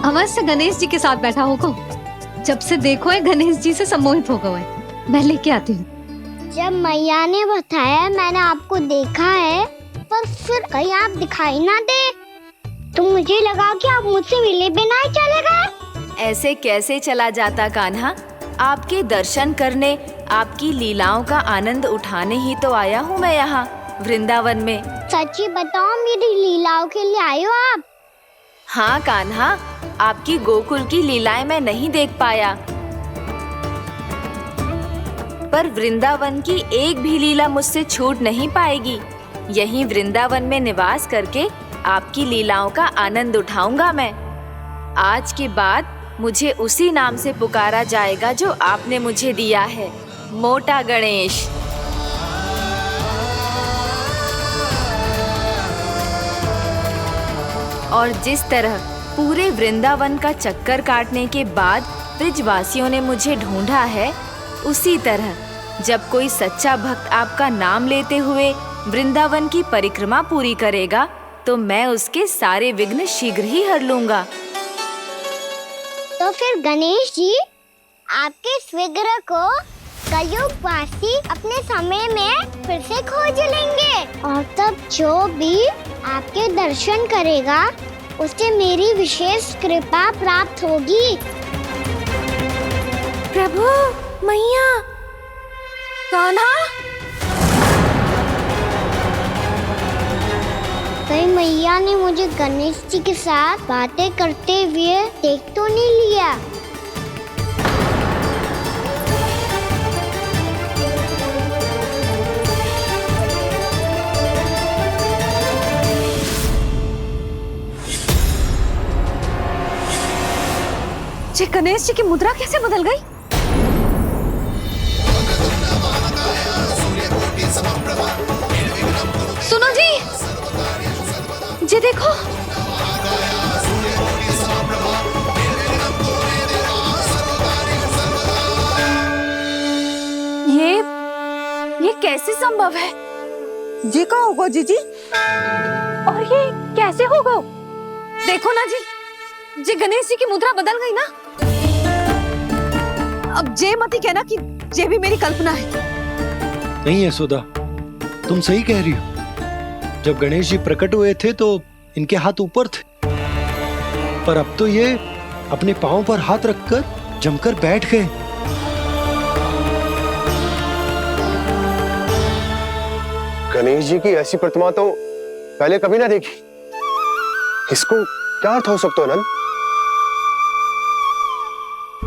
अवश्य गणेश जी के साथ बैठा होगा। जब से देखो है गणेश जी से सम्मोहित हो गए। मैं लेके आती हूँ। जब मैया ने बताया मैंने आपको देखा है, पर फिर कहीं आप दिखाई ना दे, तो मुझे लगा कि आप मुझसे मिले बिना ही चले गए। ऐसे कैसे चला जाता कान्हा? आपके दर्शन करने, आपकी लीलाओं का आनंद उठाने ही तो आया हूँ मैं यहाँ वृंदावन में। सच्ची बताओ, मेरी लीलाओं के लिए आए हो आप? हाँ कान्हा, आपकी गोकुल की लीलाएं मैं नहीं देख पाया, पर वृंदावन की एक भी लीला मुझसे छूट नहीं पाएगी। यहीं वृंदावन में निवास करके आपकी लीलाओं का आनंद उठाऊंगा मैं। आज के बाद मुझे उसी नाम से पुकारा जाएगा जो आपने मुझे दिया है, मोटा गणेश। और जिस तरह पूरे वृंदावन का चक्कर काटने के बाद ब्रिजवासियों ने मुझे ढूंढा है, उसी तरह जब कोई सच्चा भक्त आपका नाम लेते हुए वृंदावन की परिक्रमा पूरी करेगा, तो मैं उसके सारे विघ्न शीघ्र ही हर लूंगा। तो फिर गणेश जी, आपके इस विग्रह को कलयुगवासी अपने समय में फिर से खोज लेंगे, और तब जो भी आपके दर्शन करेगा उसे मेरी विशेष कृपा प्राप्त होगी। प्रभु, मैया, कान्हा। कहीं मैया ने मुझे गणेश जी के साथ बातें करते हुए देख तो नहीं लिया? जी गणेश जी की मुद्रा कैसे बदल गई? सुनो जी, जी देखो। ये कैसे संभव है? जी का होगा जीजी? और ये कैसे होगा? देखो ना जी, जे गणेश जी की मुद्रा बदल गई ना, अब जे मत ही कहना कि जे भी मेरी कल्पना है। नहीं यशोदा, तुम सही कह रही हो। जब गणेश जी प्रकट हुए थे तो इनके हाथ ऊपर थे, पर अब तो ये अपने पांव पर हाथ रखकर जमकर बैठ गए। गणेश जी की ऐसी प्रतिमा तो पहले कभी ना देखी। इसको क्या अर्थ हो सकता है नंद?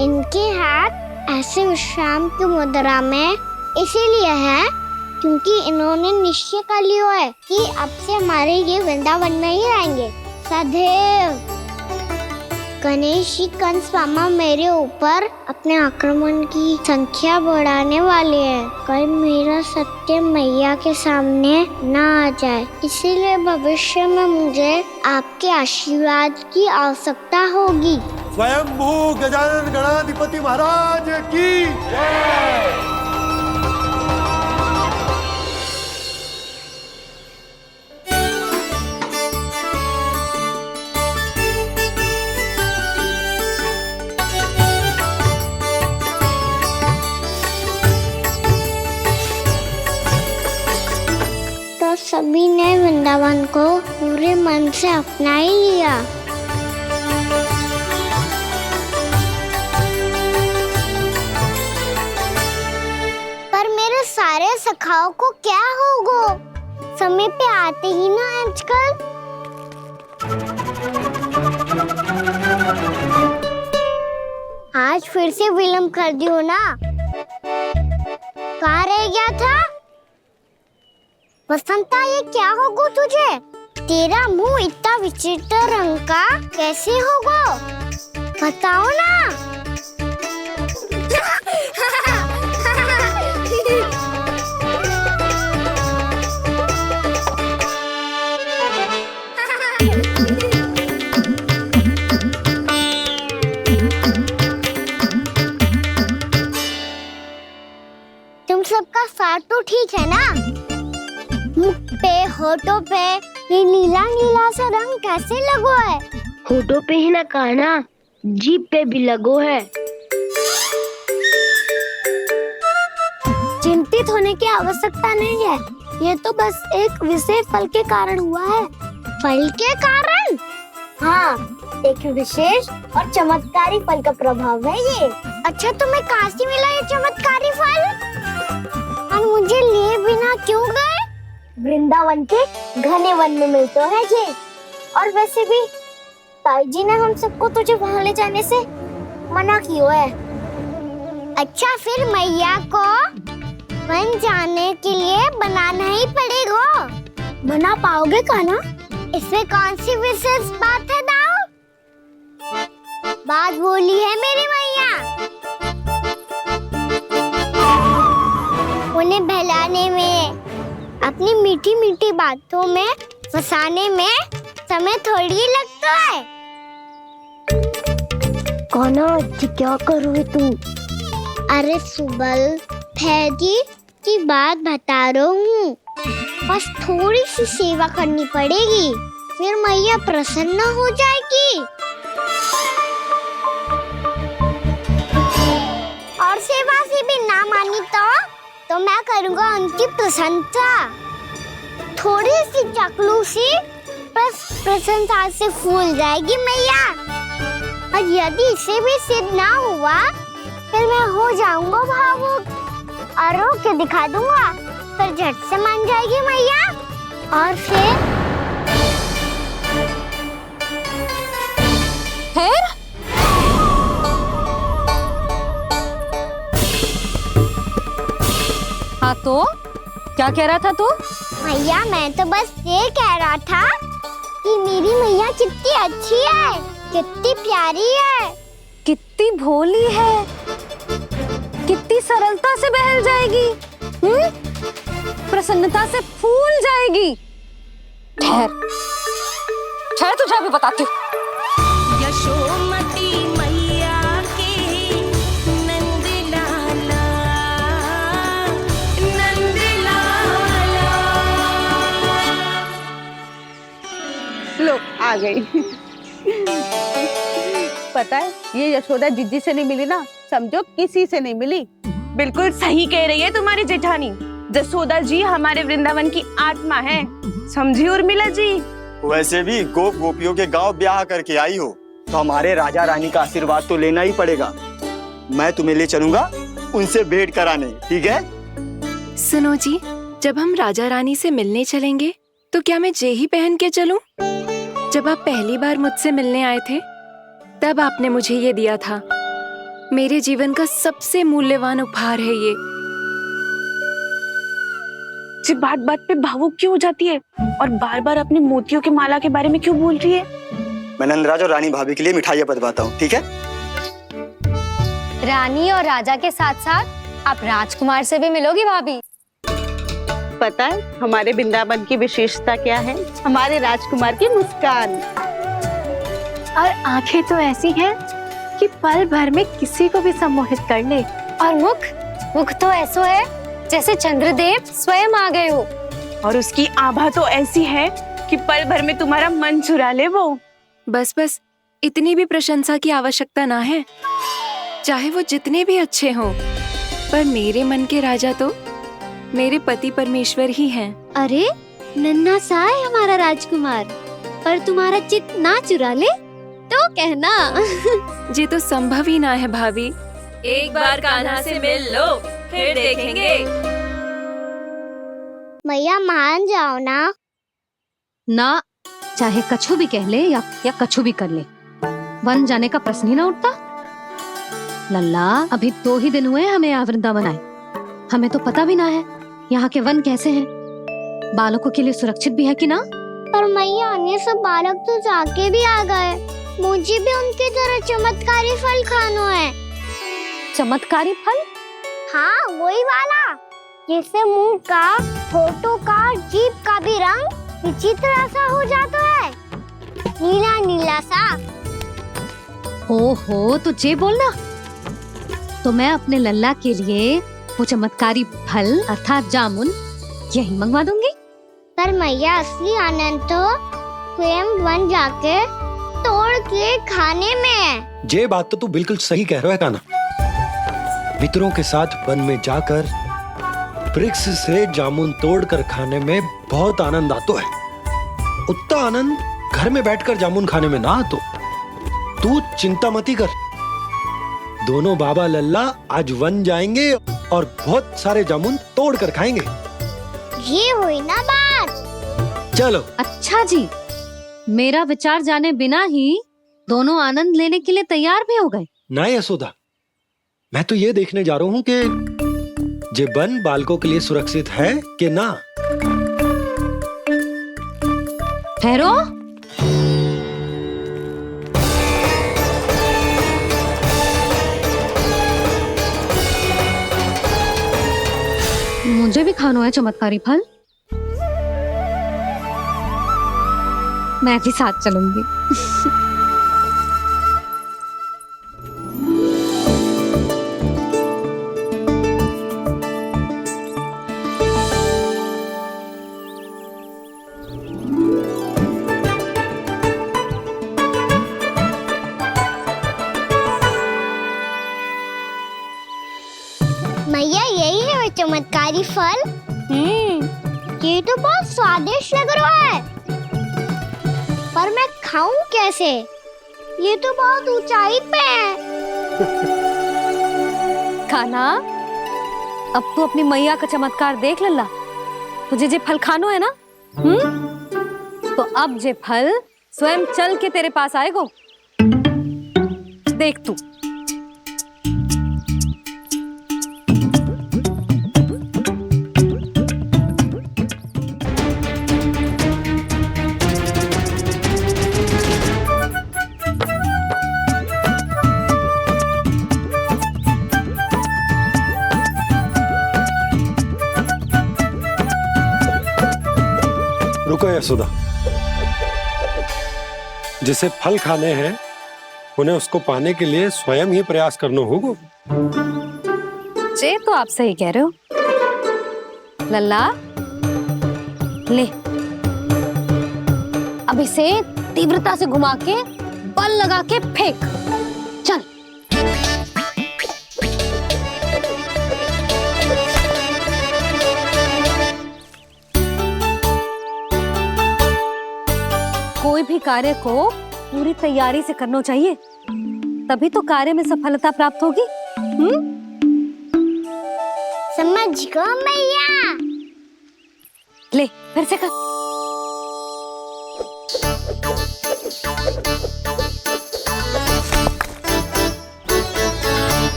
इनके हाथ ऐसे विश्राम की मुद्रा में इसीलिए है क्योंकि इन्होंने निश्चय कर लिया है कि अब से हमारे ये वृंदावन में ही रहेंगे सदैव। गणेश जी कंस मामा मेरे ऊपर अपने आक्रमण की संख्या बढ़ाने वाले हैं। कल मेरा सत्य मैया के सामने ना आ जाए, इसीलिए भविष्य में मुझे आपके आशीर्वाद की आवश्यकता होगी। स्वयंभू गजानन गणाधिपति महाराज की जय। तो सभी ने वृंदावन को पूरे मन से अपना ही लिया। पर मेरे सारे सखाओं को क्या होगा? समय पे आते ही ना आजकल। आज फिर से विलंब कर दियो ना। कहाँ रह गया था? वसंता, ये क्या होगा तुझे? तेरा मुंह इतना विचित्र रंग का कैसे होगा? बताओ ना। तुम सबका साथ तो ठीक है ना? मुख पे, होठों पे ये नीला नीला सा रंग कैसे लगो है? होठों पे ही ना कहना, जीभ पे भी लगो है। चिंतित होने की आवश्यकता नहीं है, ये तो बस एक विशेष फल के कारण हुआ है। फल के कारण? हाँ, एक विशेष और चमत्कारी फल का प्रभाव है ये। अच्छा, तुम्हें कहाँ से मिला ये चमत्कारी फल? और मुझे लिए बिना क्यों गए? वृंदावन के घने वन में मिलते हैं ये। और वैसे भी ताई जी ने हम सबको तुझे वहाँ ले जाने से मना किया है। अच्छा, फिर मैया को वन जाने के लिए बनाना ही पड़ेगा। बना पाओगे का ना? इसमें कौन सी विशेष बात है दाऊ? बात बोली है मेरी मैया। उन्हें बहलाने में, अपनी मीठी मीठी बातों में फंसाने में समय थोड़ी लगता है। कौना क्या करोगे तुम? अरे सुबल, फैदी की बात बता रहा हूँ। बस थोड़ी सी सेवा करनी पड़ेगी, फिर मैया प्रसन्न हो जाएगी। और सेवा से भी ना मानी तो मैं करूँगा उनकी प्रशंसा। थोड़ी सी चाकलूसी बस प्रशंसा से फूल जाएगी मैया। और यदि इसे भी सिद्ध ना हुआ, फिर मैं हो जाऊंगा भावुक और रो के दिखा दूंगा, फिर झट से मान जाएगी मैया। और फिर हाँ तो क्या कह रहा था तू? मैया, मैं तो बस ये कह रहा था कि मेरी मैया कितनी अच्छी है, कितनी प्यारी है, कितनी भोली है, कितनी सरलता से बहल जाएगी, प्रसन्नता से फूल जाएगी। ठहर ठहर, तुझे अभी बताती हूँ। यशोमती मैया के नंद लाला, नंद लाला। लो आ गई। पता है ये यशोदा जिज्जी से नहीं मिली ना, समझो किसी से नहीं मिली। बिल्कुल सही कह रही है तुम्हारी जेठानी। जसोदा जी हमारे वृंदावन की आत्मा है, समझी उर्मिला जी। वैसे भी गोप गोपियों के गांव ब्याह करके आई हो तो हमारे राजा रानी का आशीर्वाद तो लेना ही पड़ेगा। मैं तुम्हें ले चलूंगा उनसे भेंट कराने, ठीक है? सुनो जी, जब हम राजा रानी से मिलने चलेंगे तो क्या मैं जे ही पहन के चलूं? जब आप पहली बार मुझसे मिलने आए थे तब आपने मुझे ये दिया था। मेरे जीवन का सबसे मूल्यवान उपहार है ये। जी बात बात पे भावुक क्यों हो जाती है और बार बार अपनी मोतियों की माला के बारे में क्यों बोल रही है? मैं नंदराज और रानी भाभी के लिए मिठाइयाँ बंटवाता हूँ, ठीक है? रानी और राजा के साथ साथ आप राजकुमार से भी मिलोगी भाभी। पता है हमारे वृंदावन की विशेषता क्या है? हमारे राजकुमार की मुस्कान और आंखें तो ऐसी हैं कि पल भर में किसी को भी सम्मोहित कर ले। और मुख तो ऐसा है जैसे चंद्रदेव स्वयं आ गए हो। और उसकी आभा तो ऐसी है कि पल भर में तुम्हारा मन चुरा ले वो। बस बस, इतनी भी प्रशंसा की आवश्यकता ना है। चाहे वो जितने भी अच्छे हों, पर मेरे मन के राजा तो मेरे पति परमेश्वर ही हैं। अरे नन्हा सा है हमारा राजकुमार, पर तुम्हारा चित्त ना चुरा ले तो कहना। ये तो संभव ही ना है भाभी। एक बार कान्हा से मिल लो, फिर देखेंगे। मैया मान जाओ ना। ना, चाहे कछु भी कह ले या कछु भी कर ले, वन जाने का प्रश्न ही ना उठता। लल्ला, अभी 2 ही दिन हुए हमें यहाँ वृंदावन आए। हमें तो पता भी ना है यहाँ के वन कैसे हैं, बालकों के लिए सुरक्षित भी है कि ना। पर मैया ये सब बालक तो जाके भी आ गए, मुझे भी उनके तरह चमत्कारी फल खाना है। चमत्कारी फल? हाँ वही वाला, जिससे मुंह का, होठों का, जीभ का भी रंग विचित्र सा हो जाता है, नीला नीला सा। हो तो जे बोलना। तो मैं अपने लल्ला के लिए वो चमत्कारी फल अर्थात जामुन यही मंगवा दूंगी। पर मैया असली आनंद तो स्वयं वन जाके तोड़ के खाने में है। ये बात तो तू बिल्कुल सही कह रहा है कान्हा। मित्रों के साथ वन में जाकर वृक्ष से जामुन तोड़कर खाने में बहुत आनंद आता है। उतना आनंद घर में बैठकर जामुन खाने में ना आतो। तू चिंता मती कर, दोनों बाबा लल्ला आज वन जाएंगे और बहुत सारे जामुन तोड़ कर खाएंगे। ये हुई ना बात। चलो। अच्छा जी, मेरा विचार जाने बिना ही दोनों आनंद लेने के लिए तैयार भी हो गए। ना यशोदा, मैं तो ये देखने जा रहा हूँ कि ये वन बालकों के लिए सुरक्षित है कि ना। ठहरो। मुझे भी खाना है चमत्कारी फल। मैं भी साथ चलूंगी। मैया यही है वो चमत्कारी फल। ये तो बहुत स्वादिष्ट लग रहा है, पर मैं खाऊं कैसे? ये तो बहुत ऊंचाई पे है। खाना, अब तू अपनी मैया का चमत्कार देख लल्ला। तुझे जे फल खानो है ना, तो अब जे फल स्वयं चल के तेरे पास आएगो। देख तू। रुको यशोदा, जिसे फल खाने हैं उन्हें उसको पाने के लिए स्वयं ही प्रयास करना होगा। जे तो आप सही कह रहे हो लल्ला। ले, अब इसे तीव्रता से घुमा के बल लगा के फेंक। चल। कोई भी कार्य को पूरी तैयारी से करना चाहिए, तभी तो कार्य में सफलता प्राप्त होगी। समझ गो मैया। ले फिर से कर।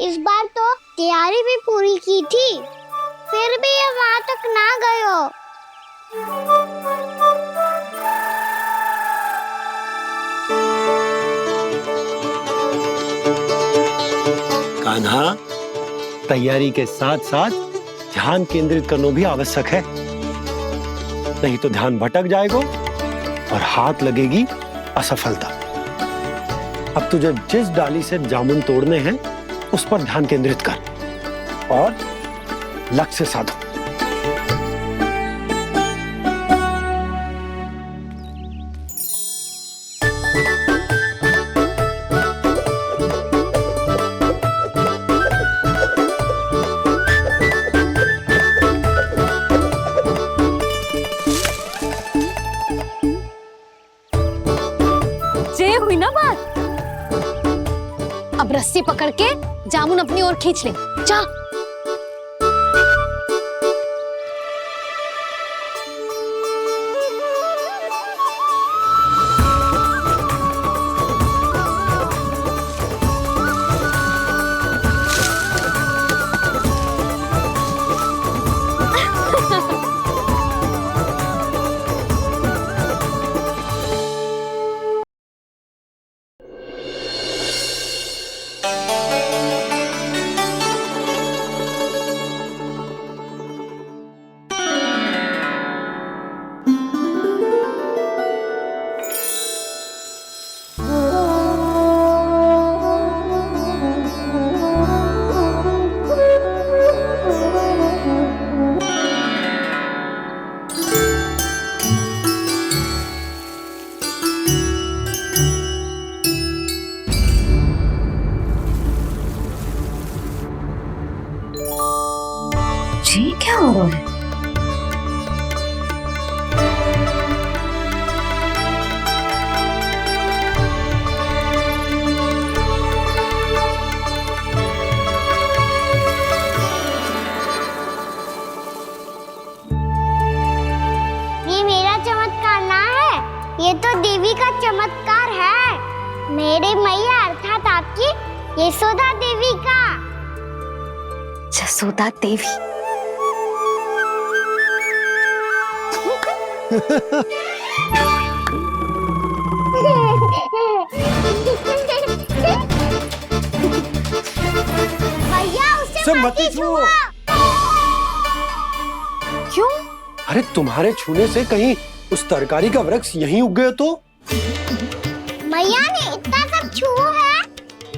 इस बार तो तैयारी भी पूरी की थी, फिर भी ये वहां तक ना गए हो। कान्हा, तैयारी के साथ साथ ध्यान केंद्रित करना भी आवश्यक है, नहीं तो ध्यान भटक जाएगा और हाथ लगेगी असफलता। अब तुझे जिस डाली से जामुन तोड़ने हैं उस पर ध्यान केंद्रित कर और लक्ष्य साधो। हुई ना बात। अब रस्सी पकड़ के जामुन अपनी ओर खींच ले। जा। जी क्या हो रहा है? ये मेरा चमत्कार ना है, ये तो देवी का चमत्कार है। मेरे मैया अर्थात आपकी यशोदा देवी का। जसोदा देवी। भैया उसे मत छुओ। क्यों? अरे तुम्हारे छूने से कहीं उस तरकारी का वृक्ष यहीं उग गए तो? मैया ने इतना सब छुआ है,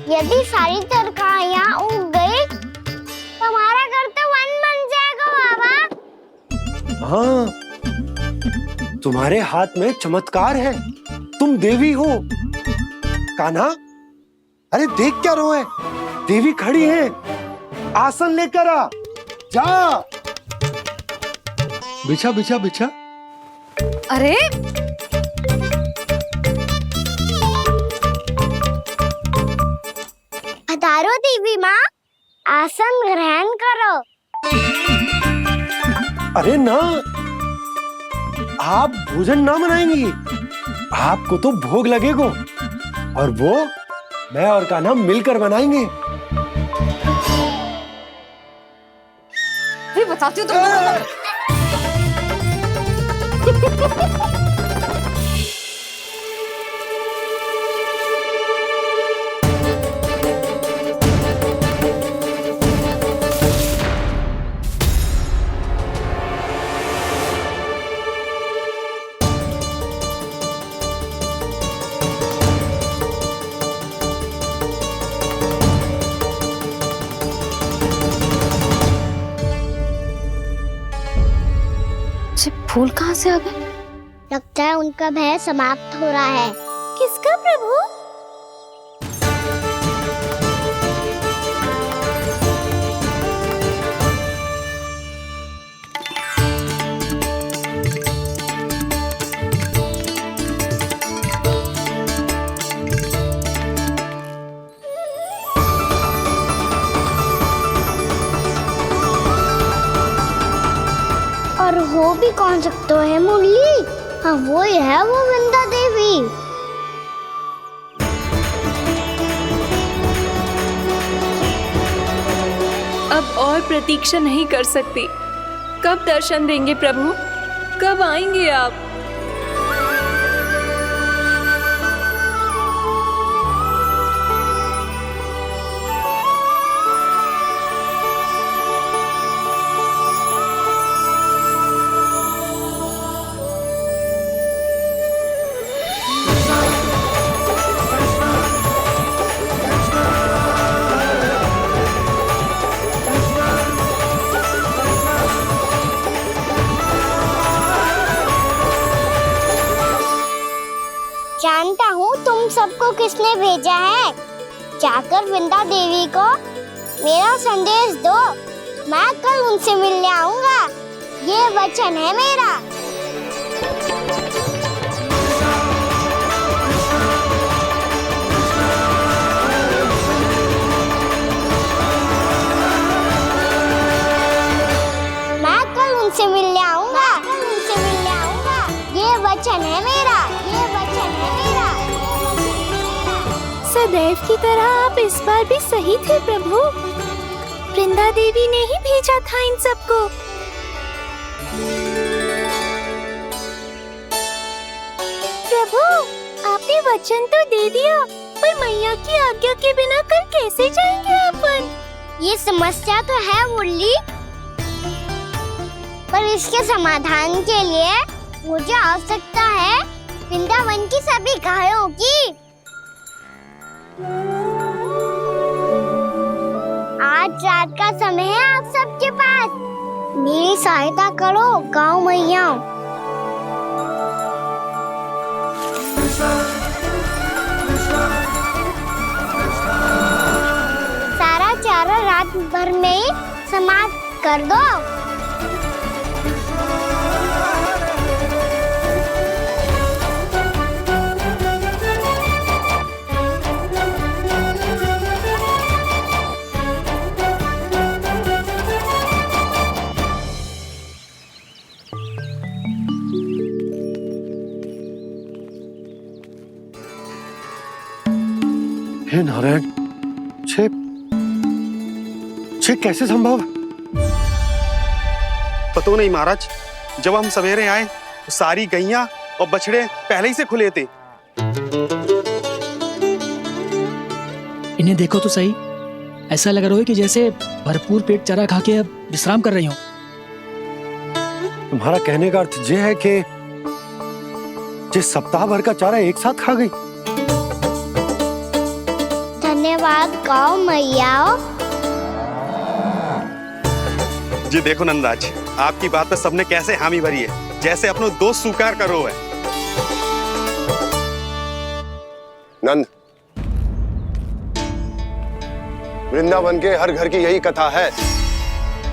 यदि सारी तरकारियां उग गई तो हमारा घर तो वन बन जाएगा बाबा। हाँ, तुम्हारे हाथ में चमत्कार है, तुम देवी हो। कान्हा, अरे देख क्या रो है, देवी खड़ी है, आसन लेकर आ, जा। बिछा बिछा बिछा। अरे पधारो देवी माँ, आसन ग्रहण करो। अरे ना, आप भोजन ना मनाएंगी, आपको तो भोग लगेगा और वो मैं और कान्हा मिलकर बनाएंगे। भी बताती हूँ तुमको। फूल कहाँ से आ गए? लगता है उनका भय समाप्त हो रहा है। किसका प्रभु? और हो भी कौन सकता है मुरली? हाँ वो ही है, वो वृंदा देवी। अब और प्रतीक्षा नहीं कर सकती। कब दर्शन देंगे प्रभु? कब आएंगे आप? जानता हूँ तुम सबको किसने भेजा है। जाकर वृंदा देवी को मेरा संदेश दो, मैं कल उनसे मिलने आऊंगा। ये वचन है मेरा। मैं कल उनसे मिलने आऊंगा। ये वचन है मेरा। सदैव की तरह आप इस बार भी सही थे प्रभु। वृंदा देवी ने ही भेजा था इन सबको। प्रभु, आपने वचन तो दे दिया, पर मैया की आज्ञा के बिना कल कैसे जाएंगे अपन? ये समस्या तो है मुरली, पर इसके समाधान के लिए मुझे आवश्यकता है वृंदावन की सभी गायों की। आज रात का समय है आप सबके पास। मेरी सहायता करो गाँव मैया। सारा चारा रात भर में ही समाप्त कर दो। हे नारायण, छे कैसे संभव? पता नहीं महाराज, जब हम सवेरे आए तो सारी गैया और बछड़े पहले ही से खुले थे। इन्हें देखो तो सही, ऐसा लग रहा है कि जैसे भरपूर पेट चारा खा के अब विश्राम कर रही हो। तुम्हारा कहने का अर्थ ये है कि जिस सप्ताह भर का चारा एक साथ खा गई। धन्यवाद गाँव मैया। जी देखो नंदराज, आपकी बात पे सबने कैसे हामी भरी है, जैसे अपनो दोस्त स्वीकार करो है। नंद, वृंदावन के हर घर की यही कथा है।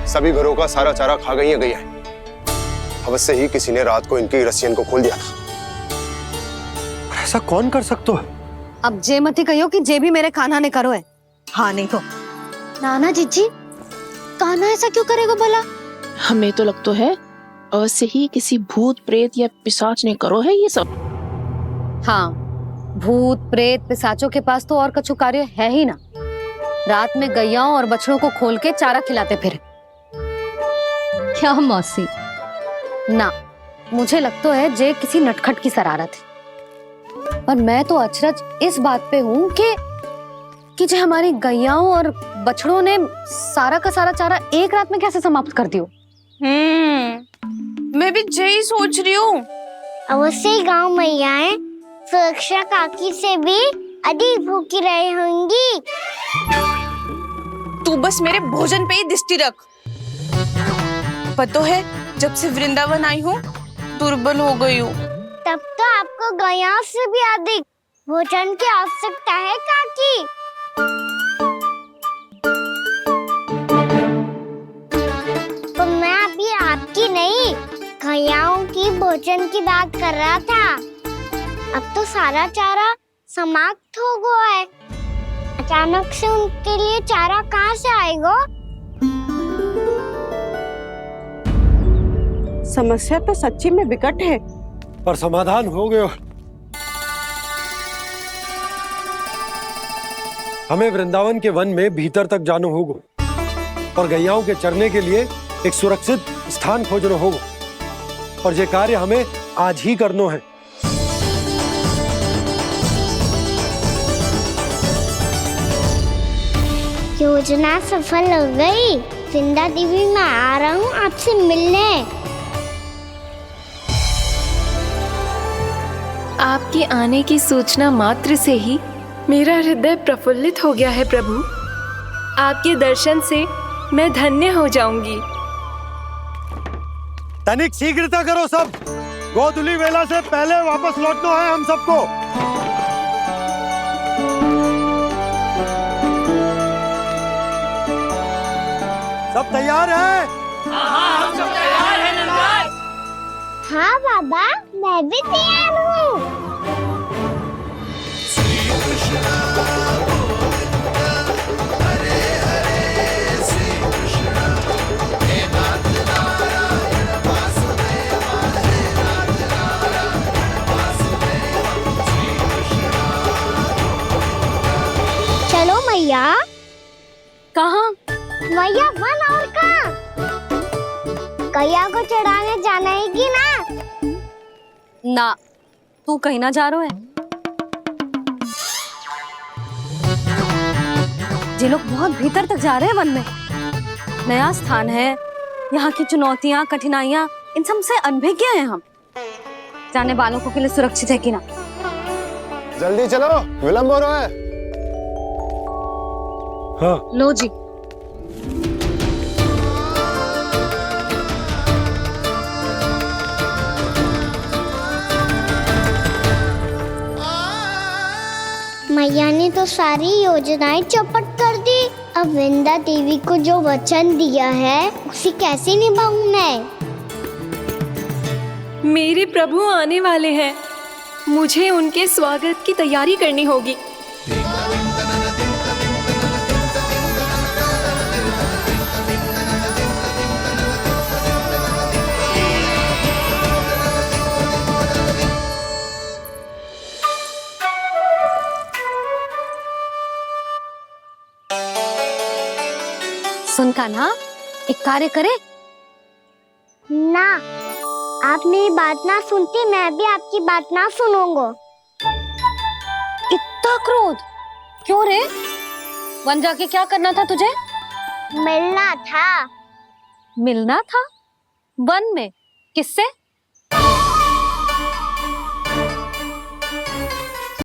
सभी घरों का सारा चारा खा गई है गैया। अवश्य ही किसी ने रात को इनकी रस्सियन को खोल दिया था। ऐसा कौन कर सकता है? अब जे मत ही कहियो कि जे भी मेरे कान्हा ने करो है। हाँ नहीं तो नाना जीजी, कान्हा ऐसा क्यों करेगा भला? हमें तो लगता है अवश्य ही किसी भूत प्रेत या पिशाच ने करो है ये सब। हाँ, भूत प्रेत पिशाचों के पास तो और कछु कार्य है ही ना। रात में गैयाओं और बछड़ों को खोल के चारा खिलाते फिर। क्या मौसी? ना, मुझे लगता है जे किसी नटखट की शरारत है। पर मैं तो अचरज इस बात पे हूँ कि जो हमारी गैयाओं और बछड़ों ने सारा का सारा चारा एक रात में कैसे समाप्त कर दियो। मैं भी यही सोच रही हूँ। अवश्य ही गाँव मैयाएं सुरक्षा काकी से भी अधिक भूखी रही होंगी। तू बस मेरे भोजन पे ही दृष्टि रख। पता है, जब से वृंदावन आई हूँ दुर्बल हो गई हूँ। तब तो आपको गैयाओं से भी अधिक भोजन की आवश्यकता है काकी। तो मैं अभी आपकी नहीं, गैयाओं की भोजन की बात कर रहा था। अब तो सारा चारा समाप्त हो गया है। अचानक से उनके लिए चारा कहाँ से आएगा? समस्या तो सच्ची में विकट है, पर समाधान हो गया। हमें वृंदावन के वन में भीतर तक जाना होगा और गैयाओं के चरने के लिए एक सुरक्षित स्थान खोजना होगा, और ये कार्य हमें आज ही करना है। योजना सफल हो गई। वृंदा देवी, मैं आ रहा हूँ आपसे मिलने। आपके आने की सूचना मात्र से ही मेरा हृदय प्रफुल्लित हो गया है प्रभु। आपके दर्शन से मैं धन्य हो जाऊंगी। तनिक शीघ्रता करो सब, गोधुली वेला से पहले वापस लौटना है हम सबको। सब तैयार है? हाँ, हम सब तैयार हैं नंदराज। हाँ बाबा, मैं भी तैयार हूँ। चलो मैया। कहाँ? मैया वन और कहाँ? गैया को चढ़ाने जाना है कि ना? ना, तू कहीं ना जा रहा है। ये लोग बहुत भीतर तक जा रहे हैं वन में। नया स्थान है, यहाँ की चुनौतियाँ, कठिनाइयाँ, इन सब से अनभिज्ञ हैं हम। जाने वालों के लिए सुरक्षित है कि ना? जल्दी चलो, विलंब हो रहा है। हाँ। लो जी। मैया ने तो सारी योजनाएं चौपट कर दी। अब वृंदा देवी को जो वचन दिया है उसे कैसे निभाऊं मैं? मेरे प्रभु आने वाले हैं, मुझे उनके स्वागत की तैयारी करनी होगी। सुन कान्हा, एक कार्य करे ना। आप मेरी बात ना सुनती, मैं भी आपकी बात ना सुनूंगा। इतना क्रोध क्यों रे? वन जाके क्या करना था तुझे? मिलना था। मिलना था? वन में? किससे?